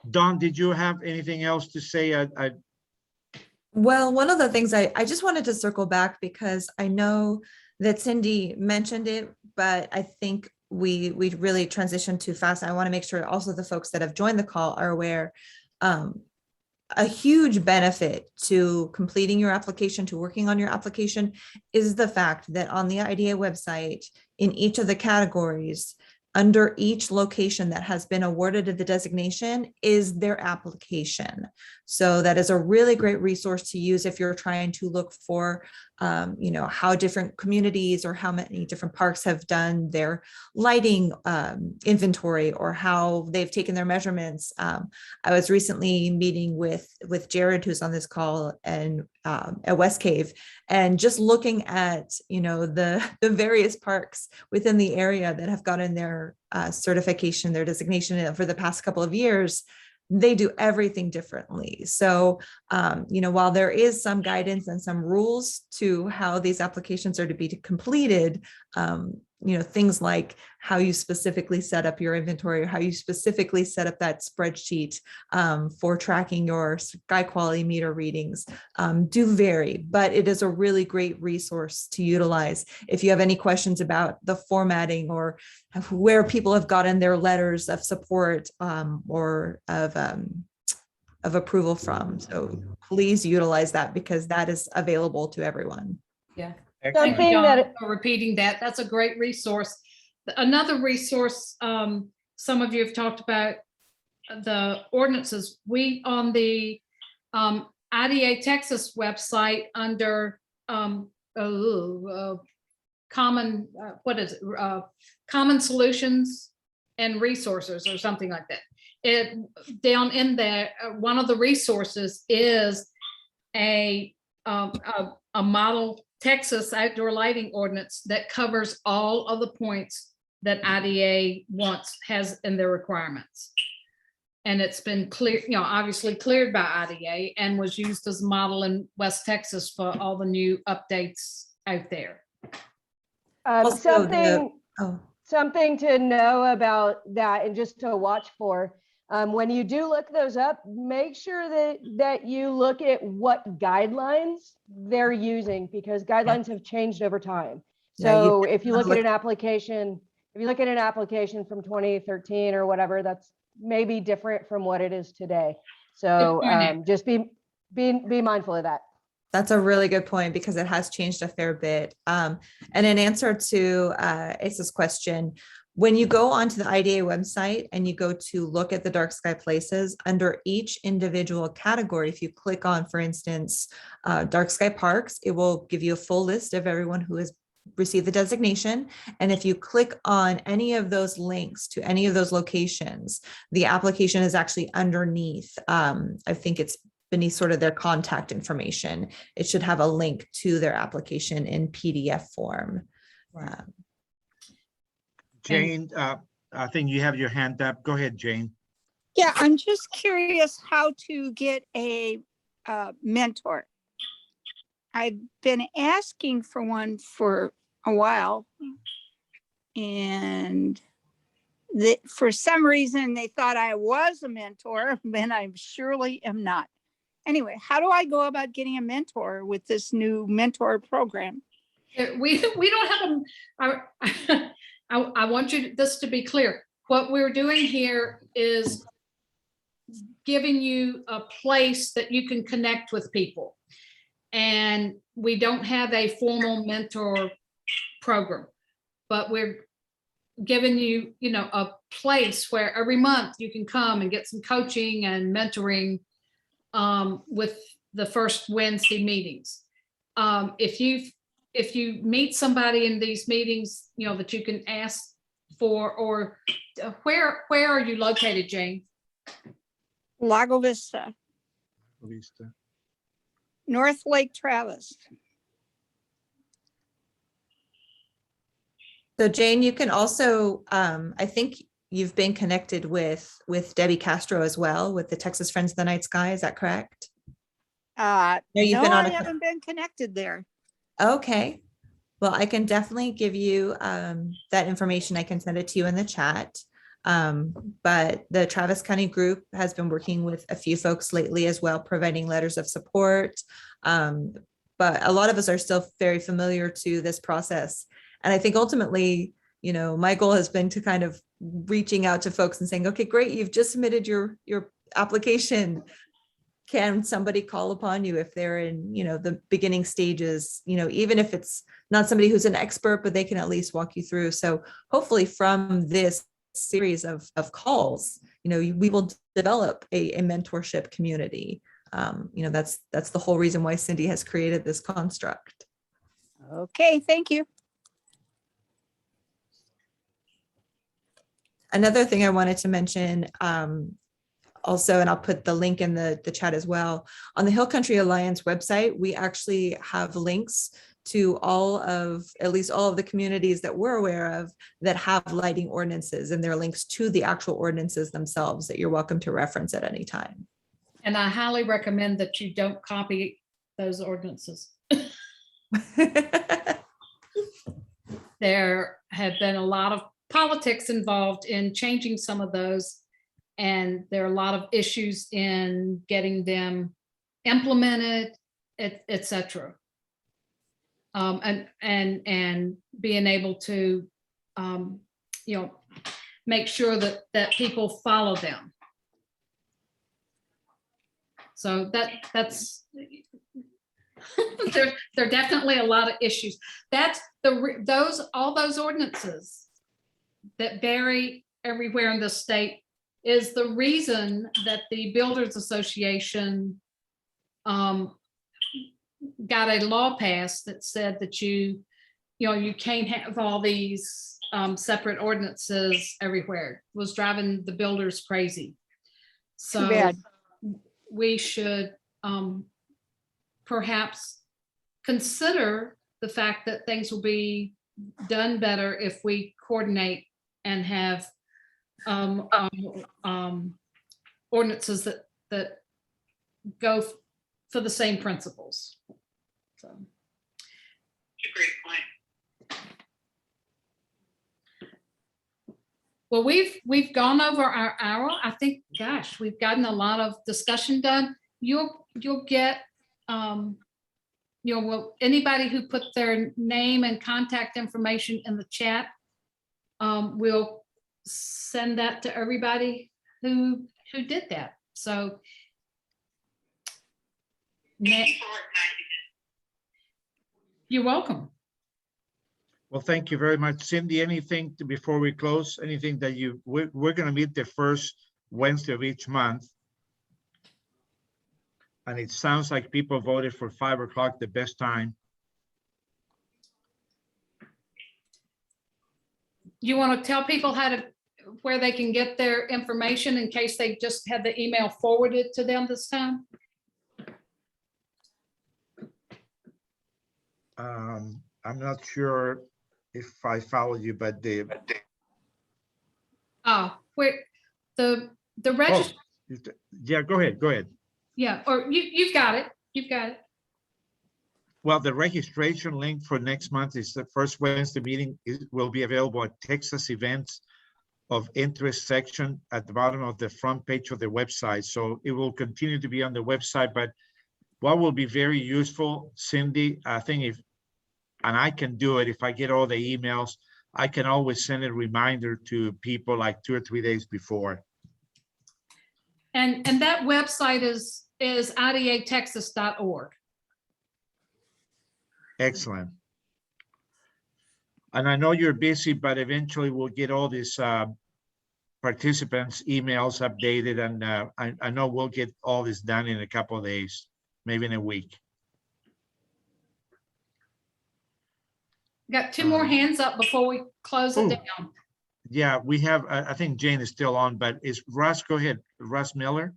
Speaker 1: Dawn, did you have anything else to say?
Speaker 5: Well, one of the things I just wanted to circle back, because I know that Cindy mentioned it, but I think we really transitioned too fast. I want to make sure also the folks that have joined the call are aware. A huge benefit to completing your application, to working on your application, is the fact that on the IDA website, in each of the categories, under each location that has been awarded the designation is their application. So that is a really great resource to use if you're trying to look for, how different communities or how many different parks have done their lighting inventory, or how they've taken their measurements. I was recently meeting with Jared, who's on this call, and at West Cave, and just looking at, the various parks within the area that have gotten their certification, their designation for the past couple of years. They do everything differently. So, while there is some guidance and some rules to how these applications are to be completed, things like how you specifically set up your inventory, or how you specifically set up that spreadsheet for tracking your sky quality meter readings do vary, but it is a really great resource to utilize if you have any questions about the formatting or where people have gotten their letters of support or of approval from. So please utilize that, because that is available to everyone.
Speaker 2: Yeah.
Speaker 1: Excellent.
Speaker 2: Thank you,
Speaker 8: Something
Speaker 2: John,
Speaker 8: that-
Speaker 2: for repeating that. That's a great resource. Another resource, some of you have talked about the ordinances. We, on the IDA Texas website, under common, common solutions and resources, or something like that. Down in there, one of the resources is a model Texas outdoor lighting ordinance that covers all of the points that IDA has in their requirements. And it's been clear, obviously cleared by IDA, and was used as a model in West Texas for all the new updates out there.
Speaker 5: Also,
Speaker 8: Something to know about that, and just to watch for. When you do look those up, make sure that you look at what guidelines they're using, because guidelines have changed over time. So if you look at an application, from 2013 or whatever, that's maybe different from what it is today. So just be mindful of that.
Speaker 5: That's a really good point, because it has changed a fair bit. And in answer to Ace's question, when you go onto the IDA website and you go to look at the dark sky places, under each individual category, if you click on, for instance, dark sky parks, it will give you a full list of everyone who has received the designation. And if you click on any of those links to any of those locations, the application is actually underneath. I think it's beneath sort of their contact information. It should have a link to their application in PDF form.
Speaker 1: Jane, I think you have your hand up. Go ahead, Jane.
Speaker 6: Yeah, I'm just curious how to get a mentor. I've been asking for one for a while, and for some reason they thought I was a mentor, and I surely am not. Anyway, how do I go about getting a mentor with this new mentor program?
Speaker 2: We don't have I want this to be clear. What we're doing here is giving you a place that you can connect with people. And we don't have a formal mentor program, but we're giving you, a place where every month you can come and get some coaching and mentoring with the first Wednesday meetings. If you meet somebody in these meetings, that you can ask for, or where are you located, Jane?
Speaker 6: Lago Vista, North Lake Travis.
Speaker 5: So Jane, you can also, I think you've been connected with Debbie Castro as well, with the Texas Friends of the Night Sky. Is that correct?
Speaker 6: No, I haven't been connected there.
Speaker 5: Okay. Well, I can definitely give you that information. I can send it to you in the chat. But the Travis County group has been working with a few folks lately as well, providing letters of support. But a lot of us are still very familiar to this process. And I think ultimately, my goal has been to kind of reaching out to folks and saying, okay, great, you've just submitted your application. can somebody call upon you if they're in, the beginning stages, even if it's not somebody who's an expert, but they can at least walk you through. So hopefully from this series of calls, we will develop a mentorship community. That's the whole reason why Cindy has created this construct.
Speaker 6: Okay, thank you.
Speaker 5: Another thing I wanted to mention, also, and I'll put the link in the chat as well. On the Hill Country Alliance website, we actually have links to at least all of the communities that we're aware of that have lighting ordinances, and there are links to the actual ordinances themselves that you're welcome to reference at any time.
Speaker 2: And I highly recommend that you don't copy those ordinances. There have been a lot of politics involved in changing some of those, and there are a lot of issues in getting them implemented, et cetera. And being able to, make sure that people follow them. So that's there are definitely a lot of issues. That's all those ordinances that vary everywhere in the state is the reason that the Builders Association got a law passed that said that you can't have all these separate ordinances everywhere. It was driving the builders crazy. So
Speaker 6: Too bad.
Speaker 2: We should perhaps consider the fact that things will be done better if we coordinate and have ordinances that go for the same principles. So.
Speaker 4: It's a great point.
Speaker 2: Well, we've gone over our hour. I think, gosh, we've gotten a lot of discussion done. You'll get, anybody who put their name and contact information in the chat, we'll send that to everybody who did that. So.
Speaker 4: Thank you for organizing it.
Speaker 2: You're welcome.
Speaker 1: Well, thank you very much. Cindy, anything before we close, anything that we're going to meet the first Wednesday of each month. And it sounds like people voted for 5 o'clock, the best time.
Speaker 2: You want to tell people where they can get their information in case they just had the email forwarded to them this time?
Speaker 1: I'm not sure if I followed you, but the register. Yeah, go ahead.
Speaker 2: Yeah, or you've got it.
Speaker 1: Well, the registration link for next month is the first Wednesday meeting will be available at Texas Events of Interest section at the bottom of the front page of the website. So it will continue to be on the website, but what will be very useful, Cindy, I think and I can do it if I get all the emails, I can always send a reminder to people like 2 or 3 days before.
Speaker 2: And that website is idatexas.org.
Speaker 1: Excellent. And I know you're busy, but eventually we'll get all these participants' emails updated, and I know we'll get all this done in a couple of days, maybe in a week.
Speaker 2: Got 2 more hands up before we close it down.
Speaker 1: Yeah, we have, I think Jane is still on, but is Russ, go ahead, Russ Miller.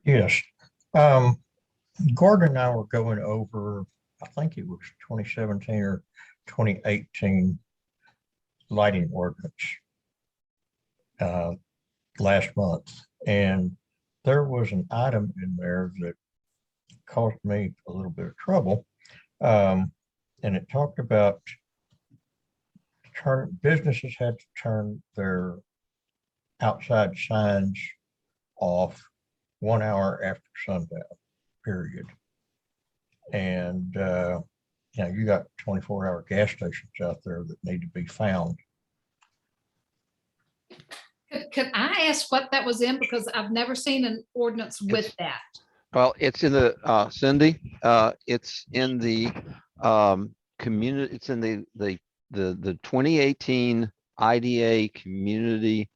Speaker 7: Yes. Gordon and I were going over, I think it was 2017 or 2018 lighting ordinance last month. And there was an item in there that caused me a little bit of trouble. And it talked about businesses had to turn their outside signs off 1 hour after sundown, period. And you got 24-hour gas stations out there that need to be found.
Speaker 2: Could I ask what that was in? Because I've never seen an ordinance with that.
Speaker 3: Well, it's in the, Cindy, it's in the, community, it's in the 2018 IDA community,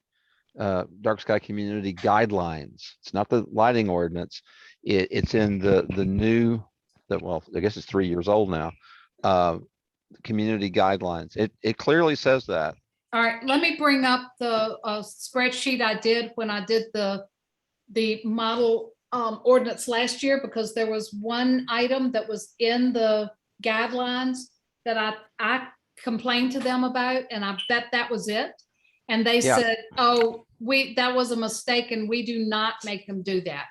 Speaker 3: dark sky community guidelines. It's not the lighting ordinance. It's in the new, well, I guess it's 3 years old now. Community guidelines. It clearly says that.
Speaker 2: All right, let me bring up the spreadsheet I did when I did the model ordinance last year, because there was one item that was in the guidelines that I complained to them about, and I bet that was it. And they
Speaker 3: Yeah.
Speaker 2: said, oh, that was a mistake and we do not make them do that.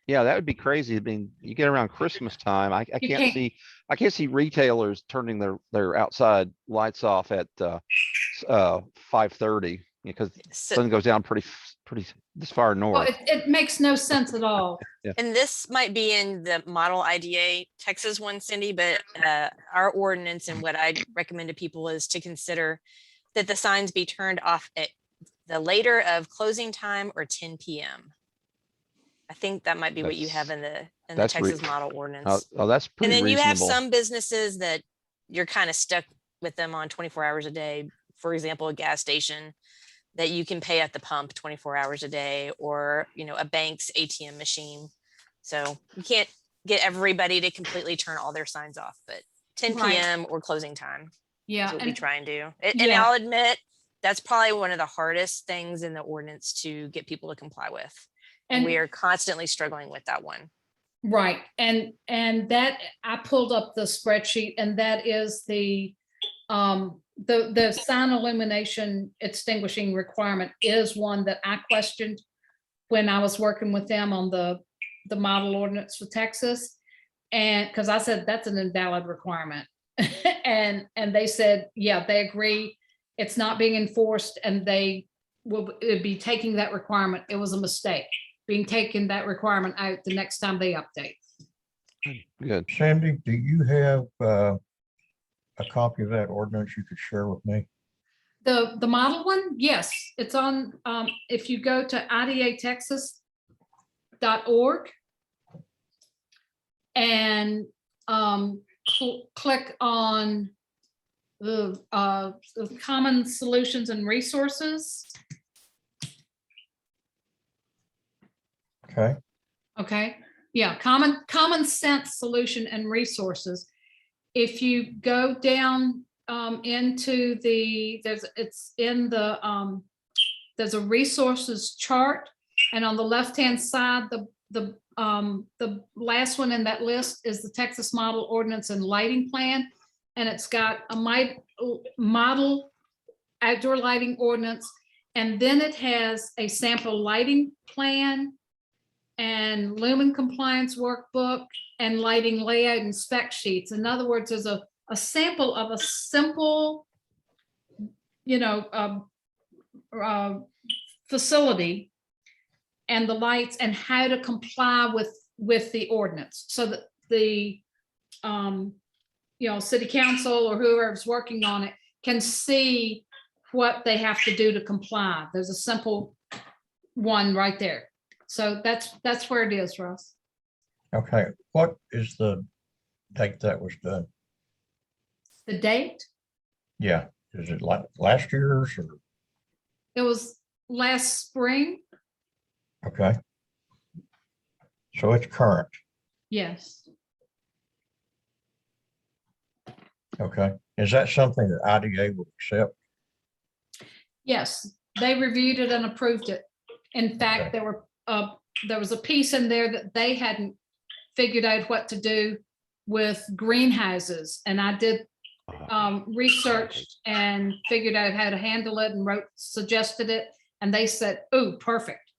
Speaker 3: Yeah, that would be crazy. I mean, you get around Christmas time, I
Speaker 2: You
Speaker 3: can't see retailers turning their outside lights off at 5:30 because
Speaker 10: So,
Speaker 3: sun goes down pretty this far
Speaker 2: Well,
Speaker 3: north.
Speaker 2: it makes no sense at all.
Speaker 10: and this might be in the model IDA Texas one, Cindy, but our ordinance and what I recommend to people is to consider that the signs be turned off at the later of closing time or 10 p.m. I think that might be what you have in the Texas model ordinance.
Speaker 3: Oh, that's
Speaker 10: And
Speaker 3: pretty
Speaker 10: then you have
Speaker 3: reasonable.
Speaker 10: some businesses that you're kind of stuck with them on 24 hours a day. For example, a gas station that you can pay at the pump 24 hours a day, or, a bank's ATM machine. So you can't get everybody to completely turn all their signs off, but 10
Speaker 2: Right.
Speaker 10: p.m. or closing time
Speaker 2: Yeah.
Speaker 10: is what we
Speaker 2: And
Speaker 10: try and do. And
Speaker 2: Yeah.
Speaker 10: I'll admit, that's probably one of the hardest things in the ordinance to get people to comply with. And we are constantly struggling with that one.
Speaker 2: right. And that, I pulled up the spreadsheet, and that is the sign illumination extinguishing requirement is one that I questioned when I was working with them on the model ordinance for Texas. And because I said, that's an invalid requirement. and they said, yeah, they agree. It's not being enforced, and they will be taking that requirement. It was a mistake being taken that requirement out the next time they update.
Speaker 3: Good.
Speaker 7: Sandy, do you have a copy of that ordinance you could share with me?
Speaker 2: The model one, yes, it's on, if you go to idatexas.org and click on the common solutions and resources.
Speaker 7: Okay.
Speaker 2: Okay, yeah, common sense solution and resources. If you go down into there's a resources chart, and on the left-hand side, the last one in that list is the Texas Model Ordinance and Lighting Plan, and it's got a model outdoor lighting ordinance, and then it has a sample lighting plan and lumen compliance workbook and lighting layout and spec sheets. In other words, there's a sample of a simple, facility and the lights and how to comply with the ordinance, so that the city council or whoever's working on it can see what they have to do to comply. There's a simple one right there. So that's where it is, Russ.
Speaker 7: Okay. What is the date that was done?
Speaker 2: The date?
Speaker 7: Yeah. Is it like last year's or?
Speaker 2: It was last spring.
Speaker 7: Okay. So it's current.
Speaker 2: Yes.
Speaker 7: Okay. Is that something that IDA will accept?
Speaker 2: Yes, they reviewed it and approved it. In fact,
Speaker 7: Okay.
Speaker 2: there was a piece in there that they hadn't figured out what to do with greenhouses, and I did research and figured out how to handle it and suggested it, and they said, "Oh, perfect.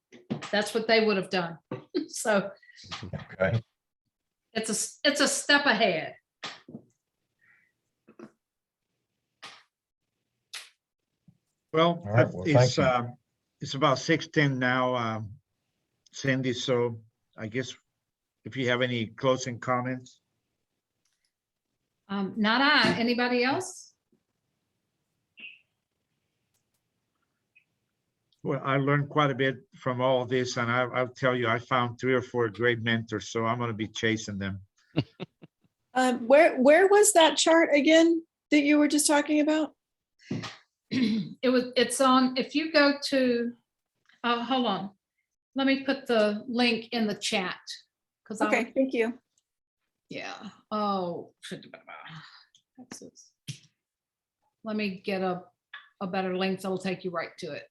Speaker 2: That's what they would have done." So
Speaker 7: Okay.
Speaker 2: it's a step ahead.
Speaker 1: Well,
Speaker 7: All right, well, thank you.
Speaker 1: it's about 6:10 now, Cindy, so I guess if you have any closing comments.
Speaker 2: Not I. Anybody else?
Speaker 1: Well, I learned quite a bit from all of this, and I'll tell you, I found 3 or 4 great mentors, so I'm gonna be chasing them.
Speaker 12: Where was that chart again that you were just talking about?
Speaker 2: It's on, if you go to, hold on. Let me put the link in the chat. Cause
Speaker 12: Okay, thank you.
Speaker 2: yeah, oh. Let me get a better link that'll take you right to it.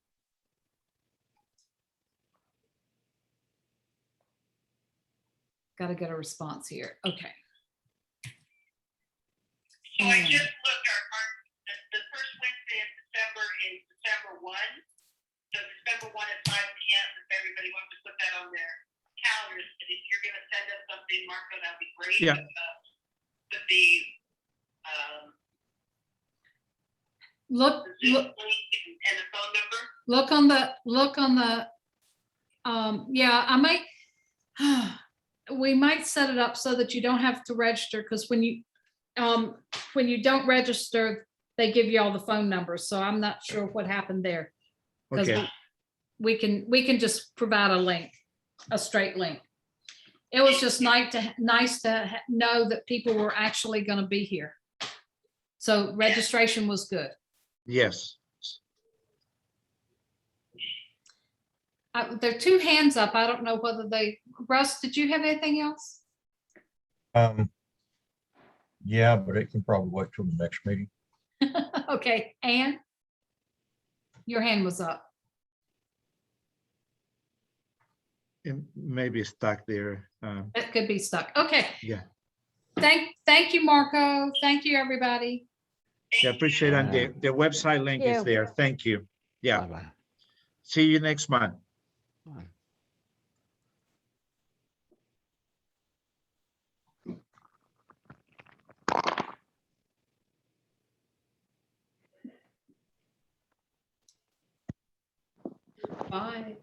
Speaker 2: Got to get a response here. Okay.
Speaker 4: So I just looked, the first Wednesday of December is December 1. So December 1 at 5 p.m. If everybody wants to put that on their calendars, and if you're gonna send us something, Marco, that'd be great.
Speaker 1: Yeah.
Speaker 4: With the,
Speaker 2: Look,
Speaker 4: Zoom
Speaker 2: look,
Speaker 4: link and the phone number.
Speaker 2: look on the, yeah, I might, we might set it up so that you don't have to register, because when you don't register, they give you all the phone numbers. So I'm not sure what happened there. Because
Speaker 1: Okay,
Speaker 2: we can just provide a link, a straight link. It was just nice to know that people were actually going to be here. So registration was good.
Speaker 1: yes.
Speaker 2: There are 2 hands up. I don't know whether Russ, did you have anything else?
Speaker 7: Yeah, but it can probably wait till the next meeting.
Speaker 2: Okay, Ann, your hand was up.
Speaker 1: It may be stuck there.
Speaker 2: It could be stuck. Okay.
Speaker 1: Yeah.
Speaker 2: Thank you, Marco. Thank you, everybody.
Speaker 1: Yeah, appreciate it. And the website link is
Speaker 8: Yeah.
Speaker 1: there. Thank you. Yeah.
Speaker 3: Bye-bye.
Speaker 1: See you next month.
Speaker 2: Bye.